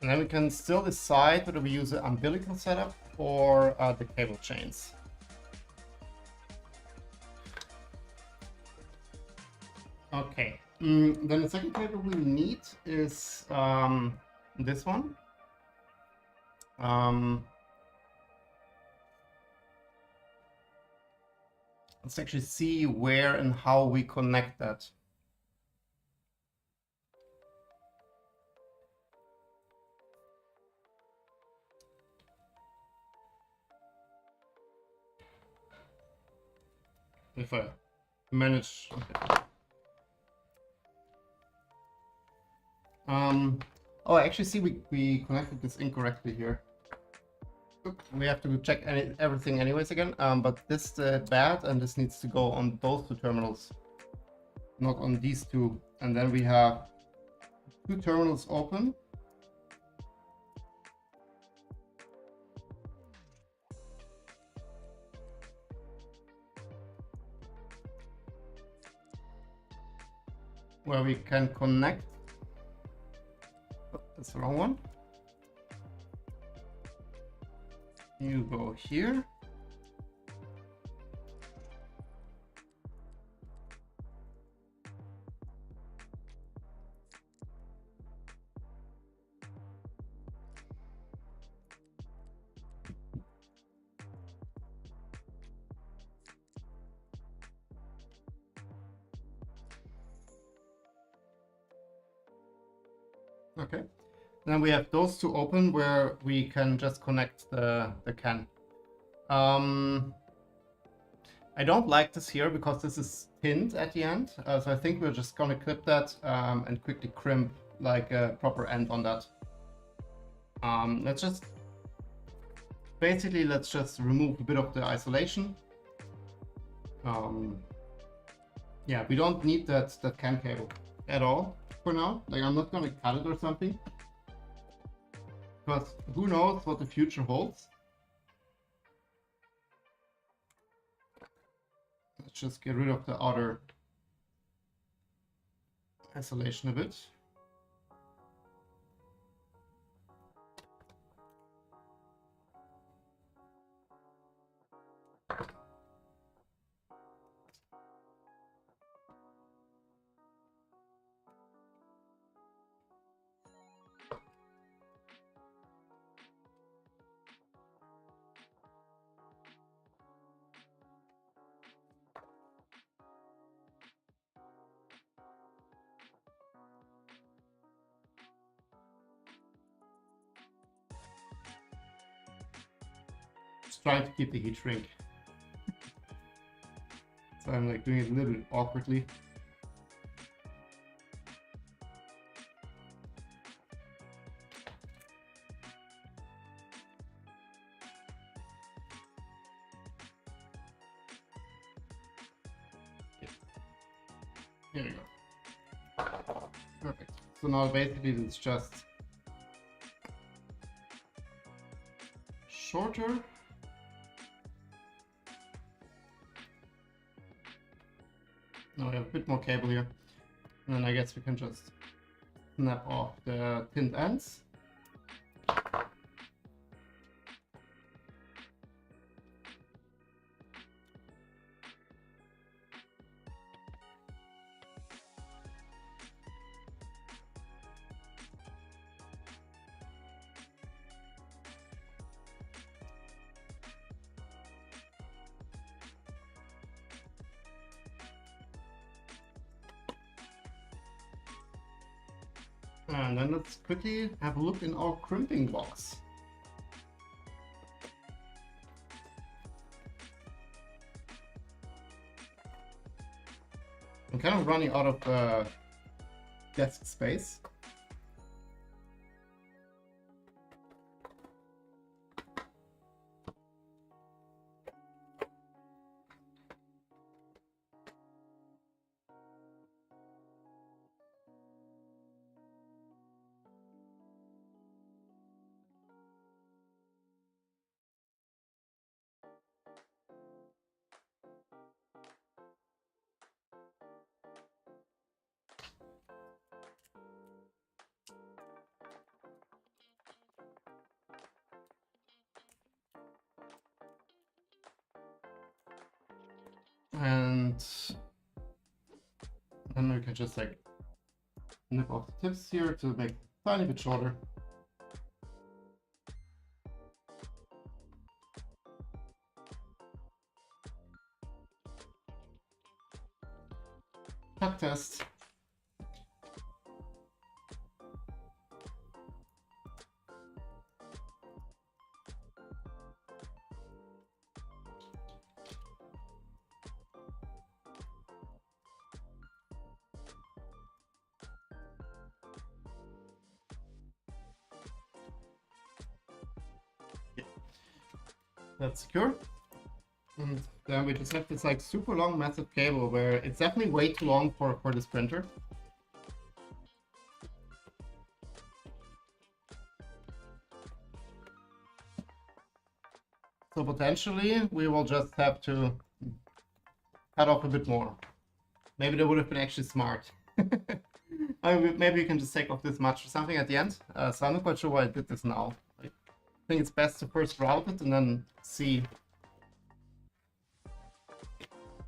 And then we can still decide whether we use the umbilical setup or the cable chains. Okay, then the second cable we need is this one. Let's actually see where and how we connect that. If I manage. Okay. Oh, I actually see we connected this incorrectly here. Oops, we have to check everything anyways again. But this is bad, and this needs to go on those two terminals, not on these two. And then we have two terminals open. Where we can connect. Oh, that's the wrong one. You go here. Okay. Then we have those two open where we can just connect the can. I don't like this here because this is pinned at the end. So I think we're just gonna clip that and quickly crimp like a proper end on that. Let's just remove a bit of the isolation. Yeah, we don't need that can cable at all for now. Like, I'm not gonna cut it or something, because who knows what the future holds. Let's just get rid of the outer isolation a bit. Just trying to keep the heat shrink. So I'm like doing it a little bit awkwardly. Here we go. Perfect. So now basically it's just shorter. Now we have a bit more cable here. And then I guess we can just snap off the pinned ends. And then let's quickly have a look in our crimping box. I'm kind of running out of desk space. And then we can just like nip off the tips here to make it a tiny bit shorter. Tuck test. That's secure. And then we just have this like super long massive cable where it's definitely way too long for this printer. So potentially we will just have to cut off a bit more. Maybe that would have been actually smart. I mean, maybe you can just take off this much or something at the end. So I'm not quite sure why I did this now. I think it's best to first route it and then see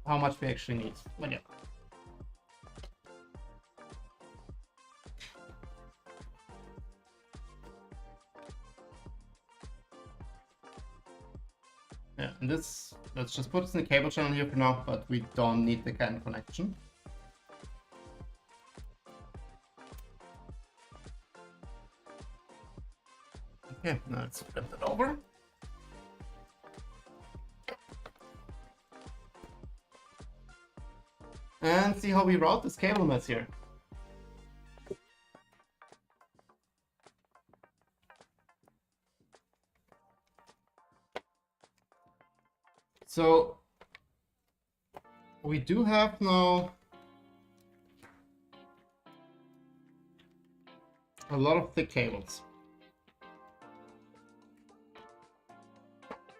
how much we actually need. But yeah. Yeah, and this, let's just put this in the cable channel here for now, but we don't need the CAN connection. Okay, now let's flip that over. And see how we route this cable mess here. So we do have now a lot of thick cables.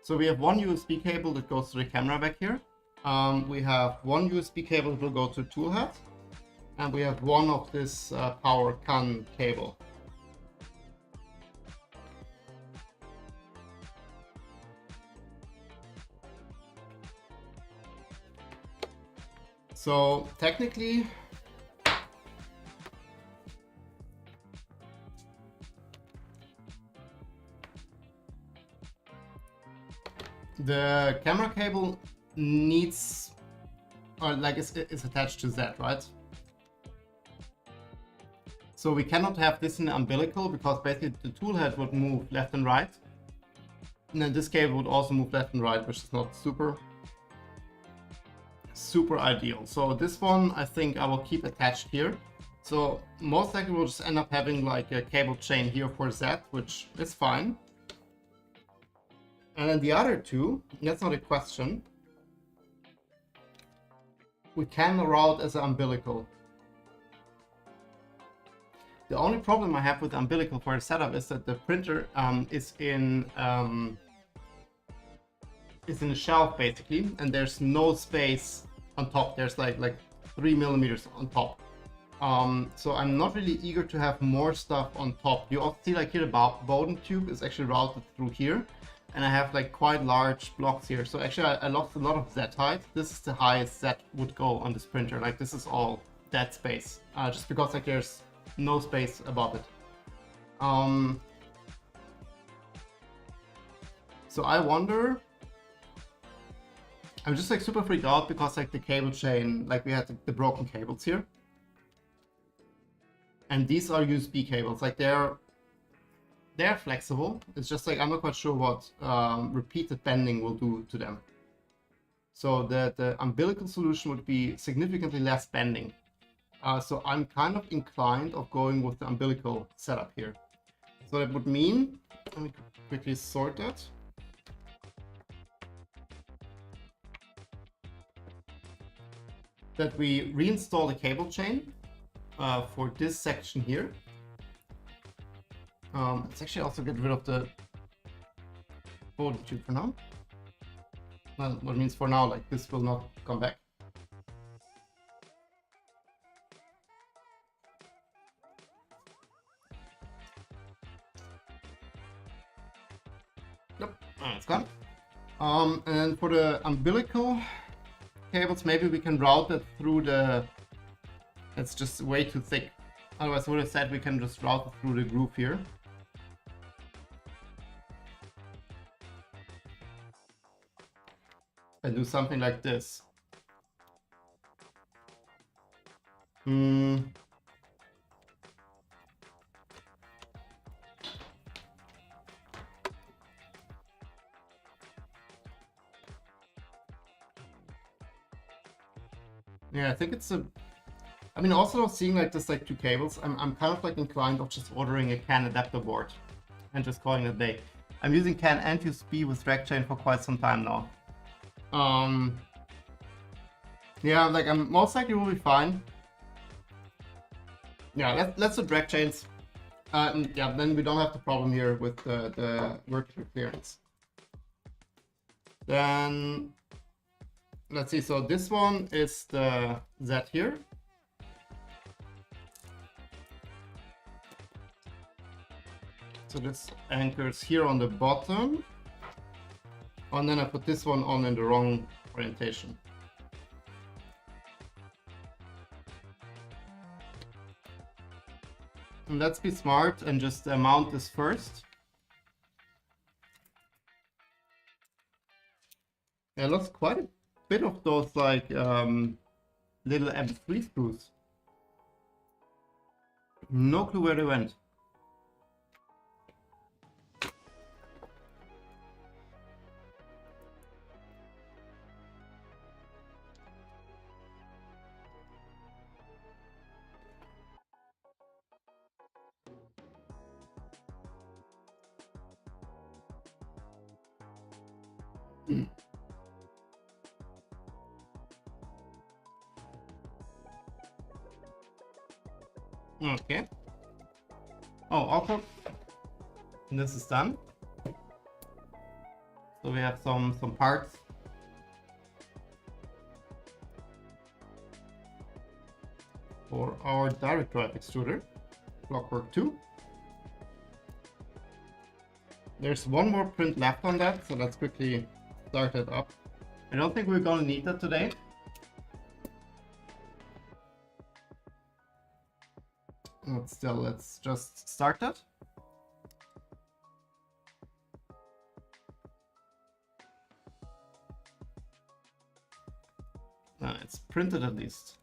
So we have one USB cable that goes to the camera back here. We have one USB cable that will go to toolhead, and we have one of this power CAN cable. So technically, the camera cable needs, or like is attached to that, right? So we cannot have this in the umbilical because basically the tool head would move left and right. And then this cable would also move left and right, which is not super ideal. So this one, I think I will keep attached here. So most likely we'll just end up having like a cable chain here for that, which is fine. And then the other two, that's not a question. We can route as an umbilical. The only problem I have with the umbilical for the setup is that the printer is in a shelf basically, and there's no space on top. There's like 3 millimeters on top. So I'm not really eager to have more stuff on top. You also see like here the Bowden tube is actually routed through here. And I have like quite large blocks here. So actually I lost a lot of Z height. This is the highest Z would go on this printer. Like this is all dead space. Just because like there's no space above it. So I wonder, I'm just like super freaked out because like the cable chain, like we had the broken cables here. And these are USB cables. Like they're flexible. It's just like I'm not quite sure what repeated bending will do to them. So the umbilical solution would be significantly less bending. So I'm kind of inclined of going with the umbilical setup here. So that would mean, let me quickly sort that. That we reinstall the cable chain for this section here. Let's actually also get rid of the Bowden tube for now. Well, what means for now, like this will not come back. Yep, it's gone. And for the umbilical cables, maybe we can route it through the... It's just way too thick. Otherwise, I would have said we can just route it through the groove here. And do something like this. Yeah, I think it's a... I mean, also seeing like this, like two cables, I'm kind of like inclined of just ordering a CAN adapter board and just calling it a day. I'm using CAN and USB with drag chain for quite some time now. Yeah, like I'm most likely will be fine. Yeah, let's do drag chains. Yeah, then we don't have the problem here with the vertical clearance. Then let's see. So this one is the Z here. So this anchors here on the bottom. And then I put this one on in the wrong orientation. And let's be smart and just mount this first. Yeah, I lost quite a bit of those like little M3 screws. No clue where they went. Okay. Oh, also, this is done. So we have some parts. For our direct drive extruder, Clockwork 2. There's one more print left on that, so let's quickly start it up. I don't think we're gonna need that today. But still, let's just start that. It's printed at least.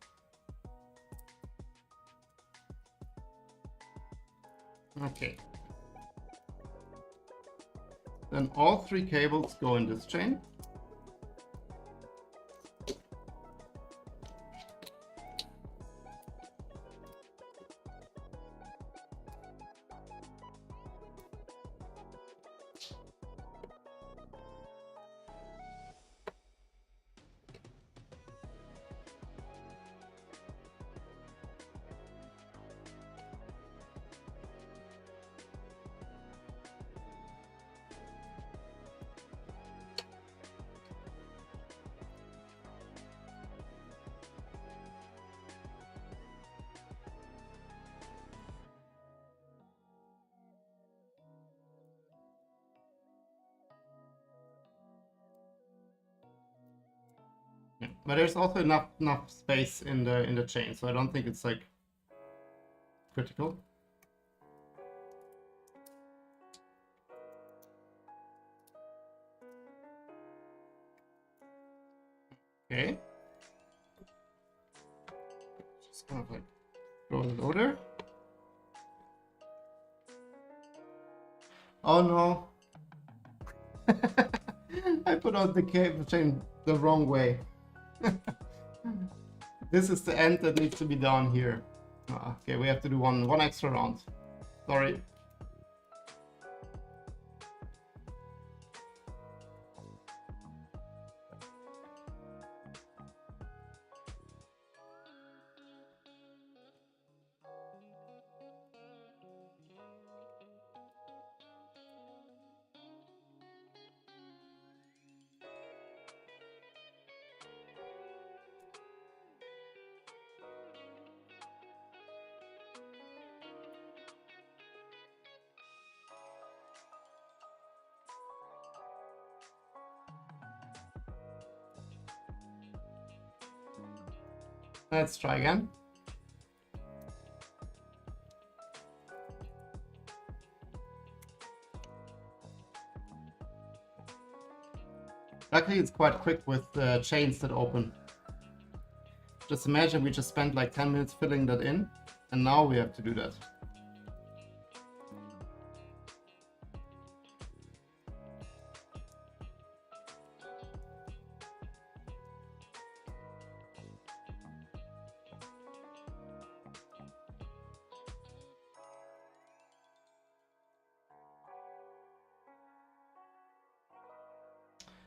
Okay. Then all three cables go in this chain. Yeah. But there's also enough space in the chain, so I don't think it's like critical. Okay. Just kind of like throw it over there. Oh no. I put out the cable chain the wrong way. This is the end that needs to be done here. Okay, we have to do one extra round. Sorry. Let's try again. Luckily, it's quite quick with chains that open. Just imagine we just spent like 10 minutes filling that in, and now we have to do that.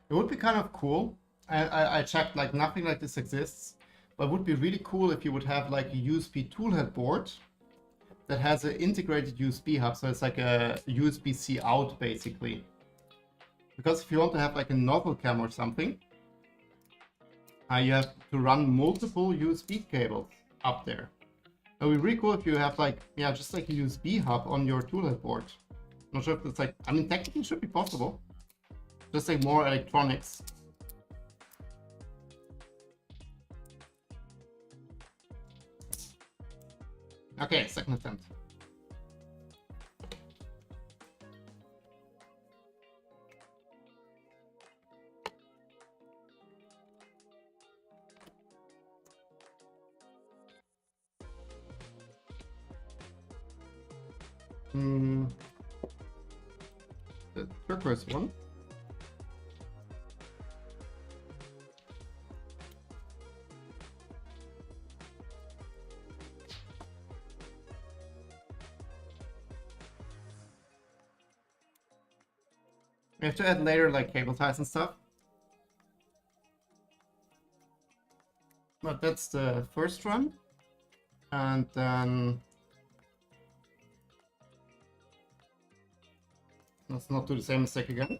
It would be kind of cool. I checked, like nothing like this exists, but it would be really cool if you would have like a USB toolhead board that has an integrated USB hub, so it's like a USB-C out basically. Because if you want to have like a novel cam or something, you have to run multiple USB cables up there. It would be really cool if you have like, yeah, just like a USB hub on your toolhead board. Not sure if it's like, I mean, technically it should be possible. Just like more electronics. Okay, second attempt. The turquoise one. We have to add later like cable ties and stuff. But that's the first run. And then let's not do the same mistake again.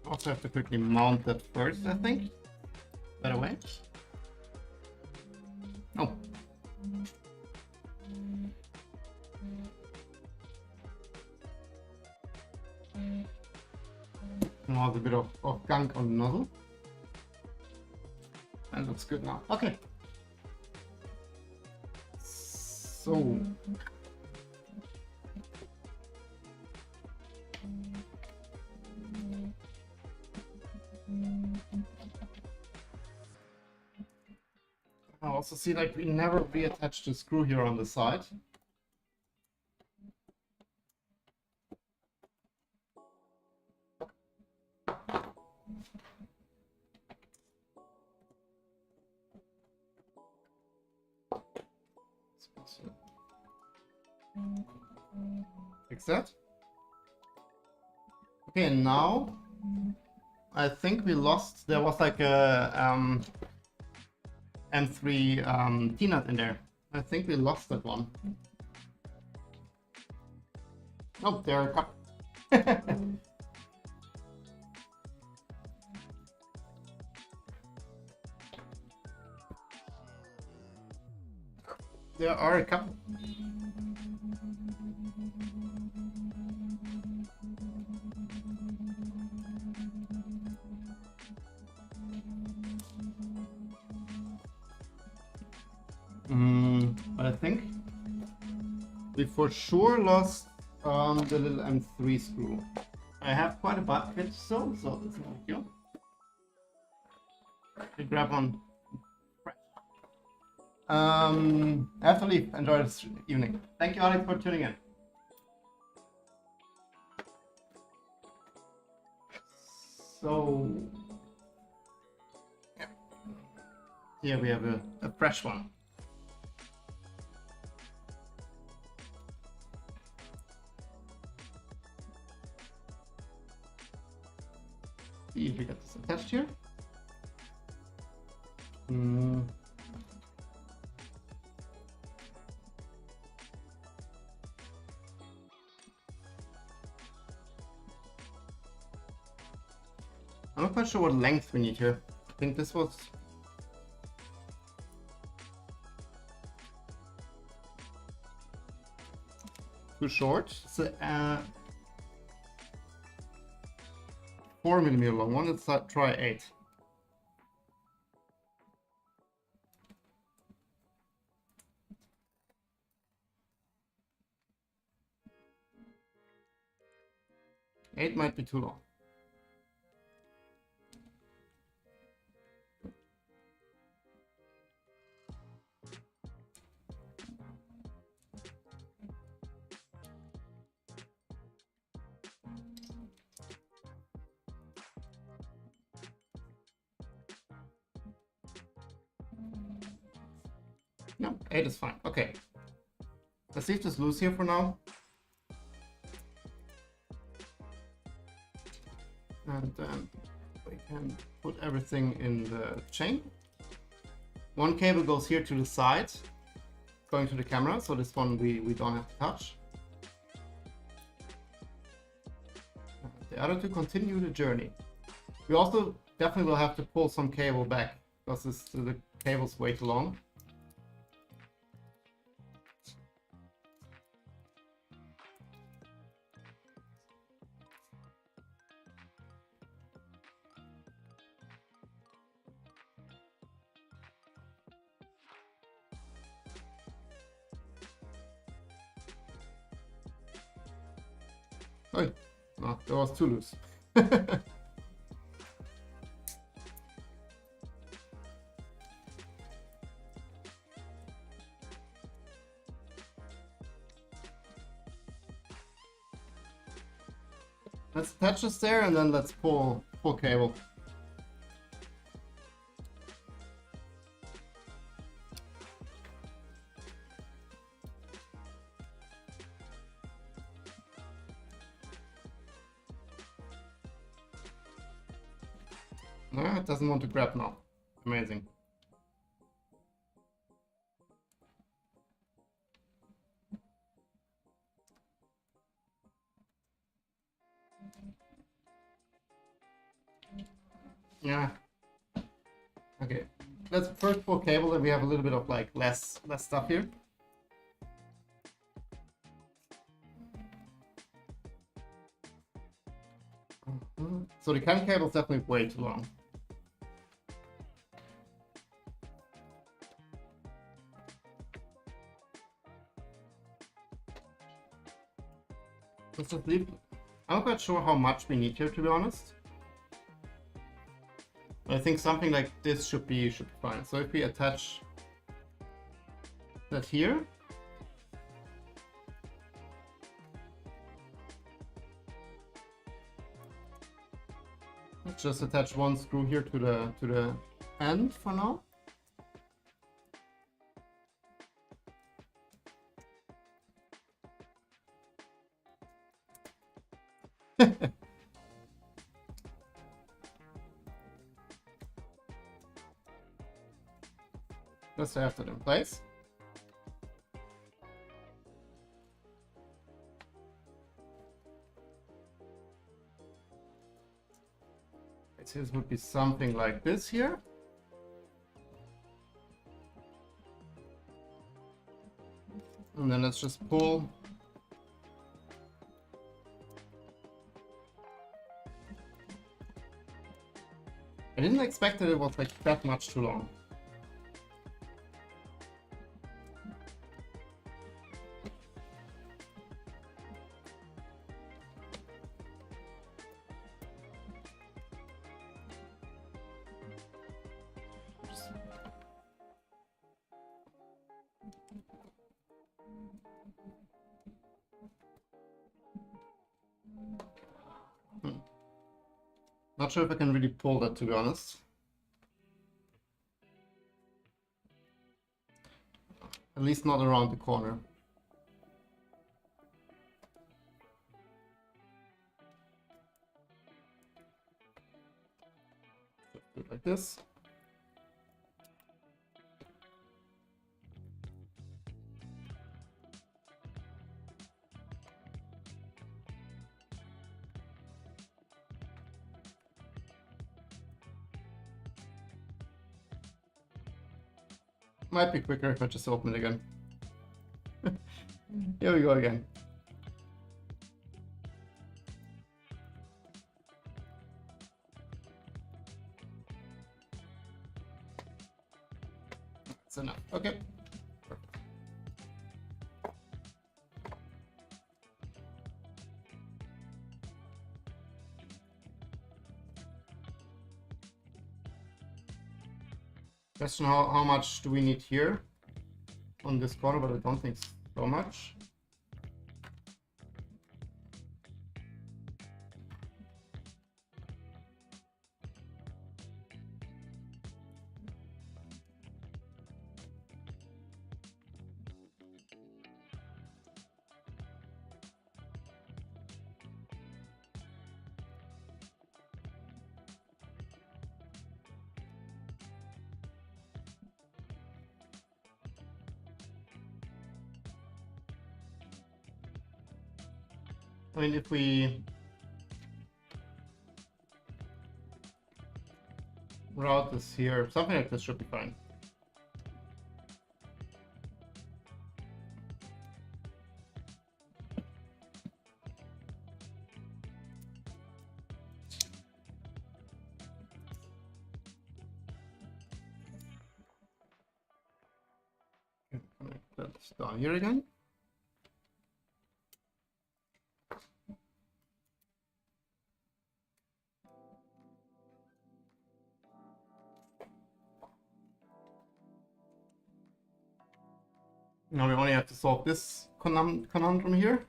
Also have to quickly mount that first, I think. Better way. Oh. Now a bit of gunk on the nozzle. That looks good now. Okay. So. I also see like we never reattached the screw here on the side. Fix that. Okay, now I think we lost. There was like a M3 T-nut in there. I think we lost that one. Oh, there are a couple. There are a couple. I think we for sure lost the little M3 screw. I have quite a bucket still, so it's not here. I grab one. I have to leave. Enjoy this evening. Thank you, Alex, for tuning in. So, yeah. Here we have a fresh one. See if we get this attached here. I'm not quite sure what length we need here. I think this was too short. It's a 4mm long one. Let's try 8. Eight might be too long. No, 8 is fine. Okay. Let's leave this loose here for now. And then we can put everything in the chain. One cable goes here to the side, going to the camera, so this one we don't have to touch. And the other two continue the journey. We also definitely will have to pull some cable back, because the cable's way too long. Oh, no, that was too loose. Let's attach this there and then let's pull cable. No, it doesn't want to grab now. Amazing. Yeah. Okay. Let's first pull cable, and we have a little bit of like less stuff here. So the CAN cable is definitely way too long. Let's just leave. I'm not quite sure how much we need here, to be honest. I think something like this should be fine. So if we attach that here, let's just attach one screw here to the end for now. Just have that in place. So this would be something like this here. And then let's just pull. I didn't expect that it was like that much too long. Not sure if I can really pull that, to be honest. At least not around the corner. Just do it like this. Might be quicker if I just open it again. Here we go again. That's enough. Okay. Question, how much do we need here on this corner, but I don't think so much. I mean, if we route this here, something like this should be fine. Connect that down here again. Now we only have to solve this conundrum here.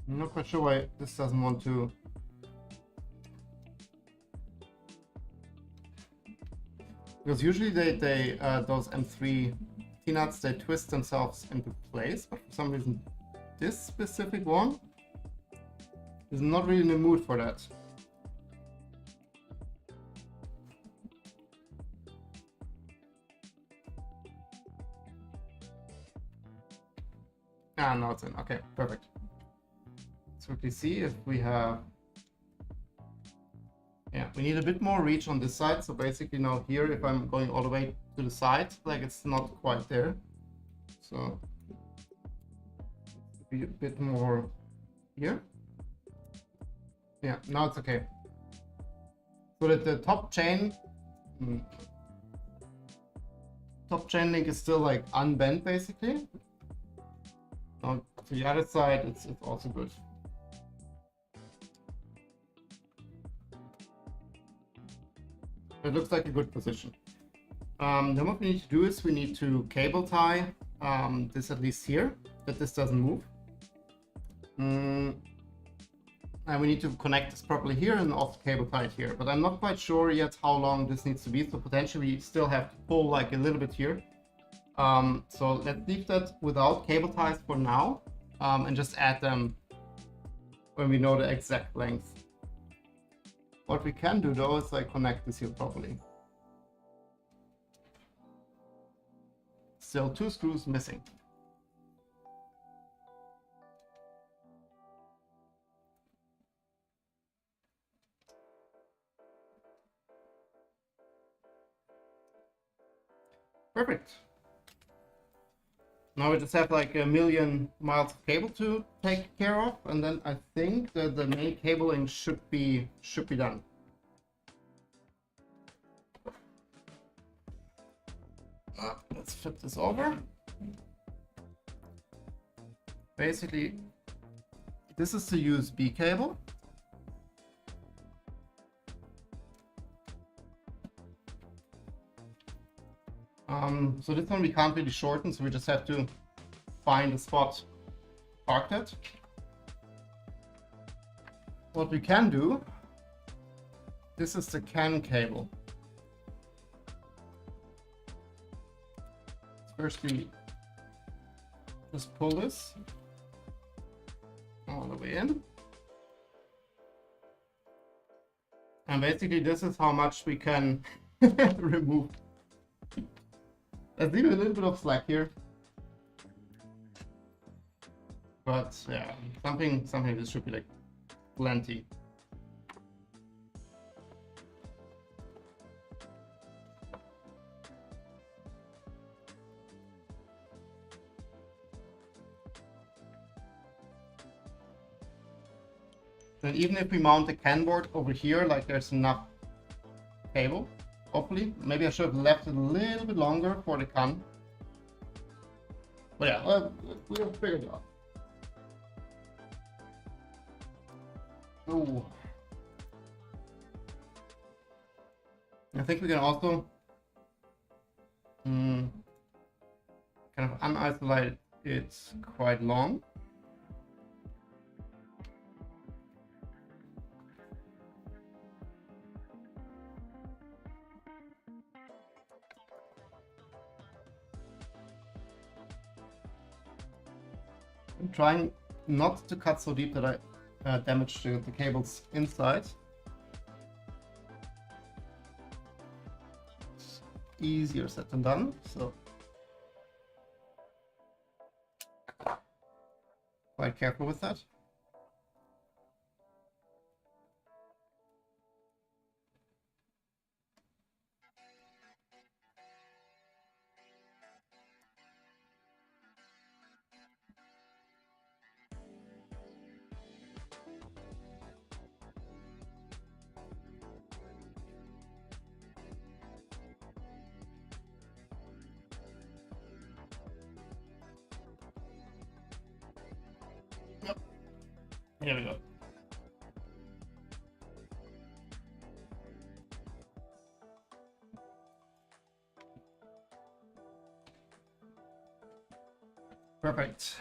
I'm not quite sure why this doesn't want to. Because usually those M3 T-nuts, they twist themselves into place, but for some reason this specific one is not really in the mood for that. Ah, now it's in. Okay, perfect. Let's quickly see if we have. Yeah, we need a bit more reach on this side. So basically now here, if I'm going all the way to the side, like it's not quite there. So be a bit more here. Yeah, now it's okay. So that the top chain link is still like unbent basically. Now to the other side, it's also good. It looks like a good position. Then what we need to do is we need to cable tie this at least here, that this doesn't move. And we need to connect this properly here and also cable tie it here. But I'm not quite sure yet how long this needs to be, so potentially we still have to pull like a little bit here. So let's leave that without cable ties for now, and just add them when we know the exact length. What we can do though is like connect this here properly. Still 2 screws missing. Perfect. Now we just have like a million miles of cable to take care of, and then I think that the main cabling should be done. Let's flip this over. Basically, this is the USB cable. So this one we can't really shorten, so we just have to find a spot park that. What we can do, this is the CAN cable. First we just pull this all the way in. And basically this is how much we can remove. Let's leave a little bit of slack here. But yeah, something this should be like plenty. And even if we mount the CAN board over here, like there's enough cable, hopefully. Maybe I should have left it a little bit longer for the CAN. But yeah, we'll figure it out. Oh. I think we can also kind of unisolate it quite long. I'm trying not to cut so deep that I damage the cables inside. It's easier said than done, so quite careful with that. Here we go. Perfect.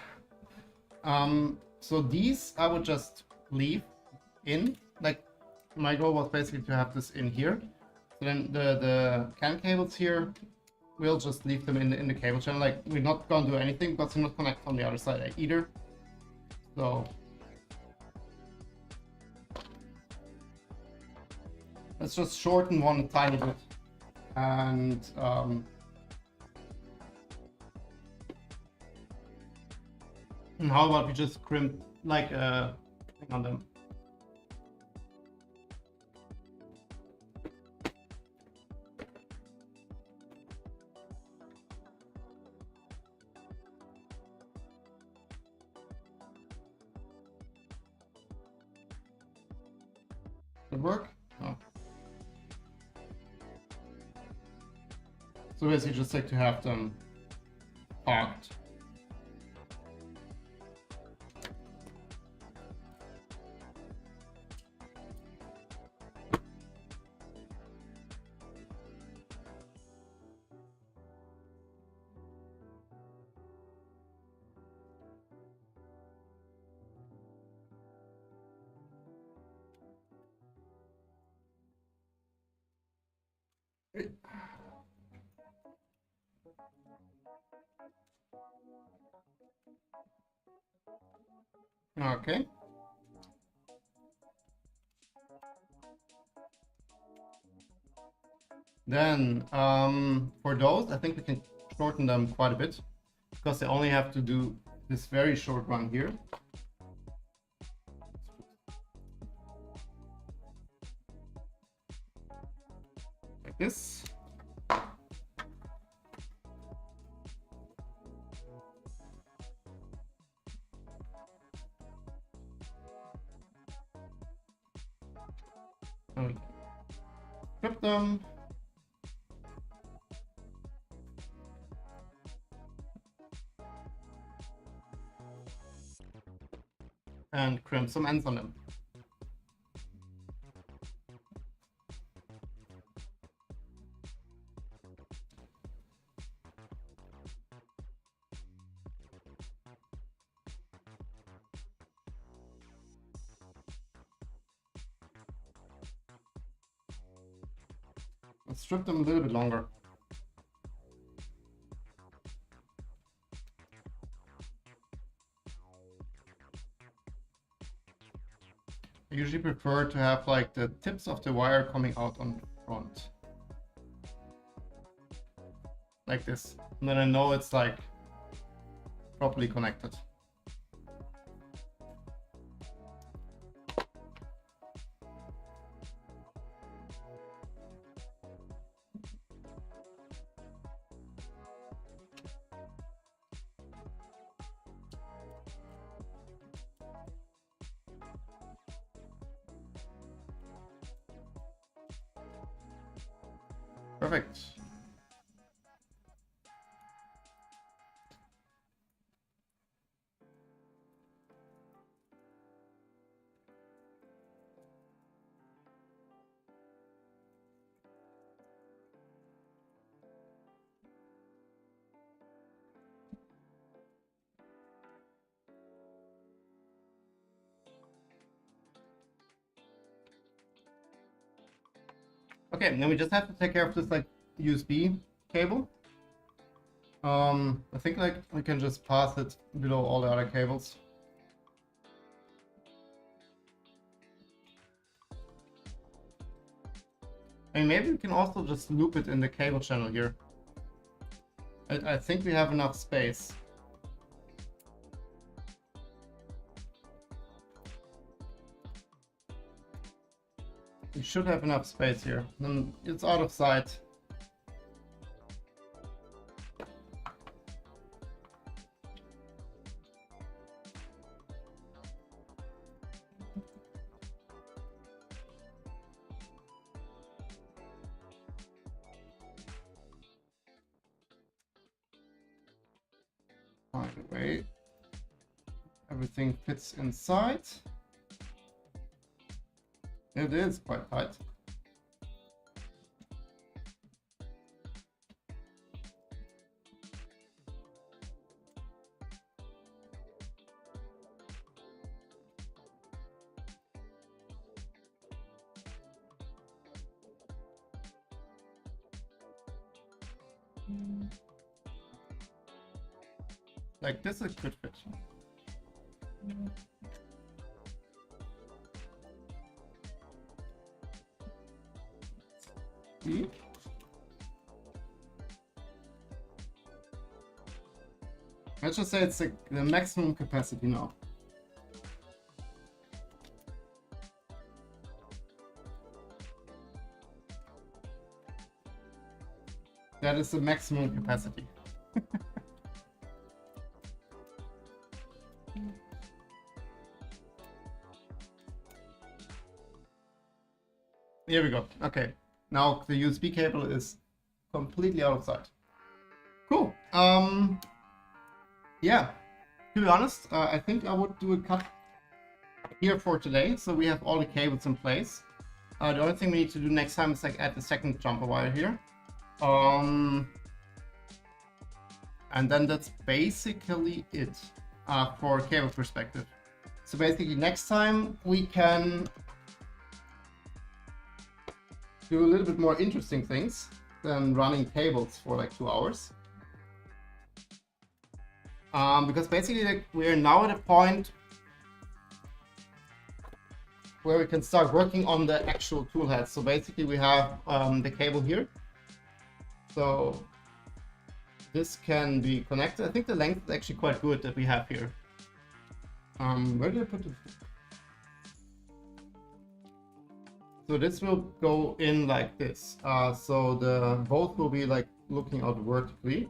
So these I would just leave in. Like my goal was basically to have this in here. So then the CAN cables here, we'll just leave them in the cable channel. Like we're not gonna do anything because they're not connect on the other side either. So let's just shorten one a tiny bit, and how about we just crimp like thing on them? Did it work? No. So basically just like to have them parked. Okay. Then for those, I think we can shorten them quite a bit because they only have to do this very short run here. Like this. Clip them. And crimp some ends on them. Let's strip them a little bit longer. I usually prefer to have like the tips of the wire coming out on front. Like this. And then I know it's like properly connected. Perfect. Okay, and then we just have to take care of this like USB cable. I think like we can just pass it below all the other cables. And maybe we can also just loop it in the cable channel here. I think we have enough space. We should have enough space here. Then it's out of sight. By the way, everything fits inside. It is quite tight. Like this is good fit. Let's just say it's the maximum capacity now. That is the maximum capacity. Here we go. Okay. Now the USB cable is completely out of sight. Cool. Yeah. To be honest, I think I would do a cut here for today. So we have all the cables in place. The only thing we need to do next time is like add the second jumper wire here. And then that's basically it for cable perspective. So basically next time we can do a little bit more interesting things than running cables for like 2 hours. Because basically like, we're now at a point where we can start working on the actual tool head. So basically we have the cable here. So this can be connected. I think the length is actually quite good that we have here. Where did I put it? So this will go in like this. So the both will be like looking out vertically.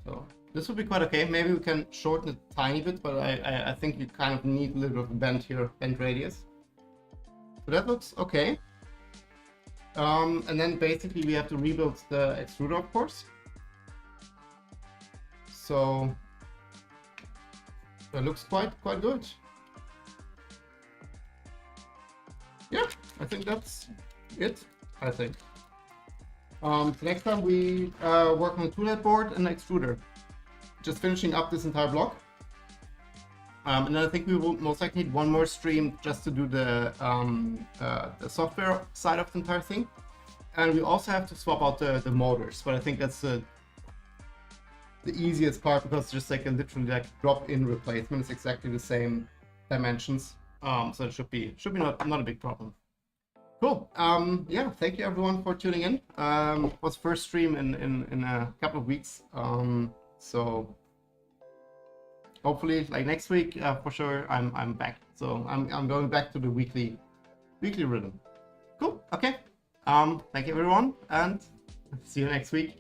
So this will be quite okay. Maybe we can shorten it a tiny bit, but I think you kind of need a little bit of a bend here, bend radius. So that looks okay. And then basically we have to rebuild the extruder, of course. So that looks quite good. Yeah, I think that's it. I think. So next time we work on a toolhead board and an extruder. Just finishing up this entire block. And then I think we will most likely need one more stream just to do the software side of the entire thing. And we also have to swap out the motors, but I think that's the easiest part because it's just like a literally like drop-in replacement. It's exactly the same dimensions, so it should be not a big problem. Cool. Yeah, thank you everyone for tuning in. It was first stream in a couple of weeks, so hopefully like next week for sure I'm back. So I'm going back to the weekly rhythm. Cool. Okay. Thank you everyone, and see you next week.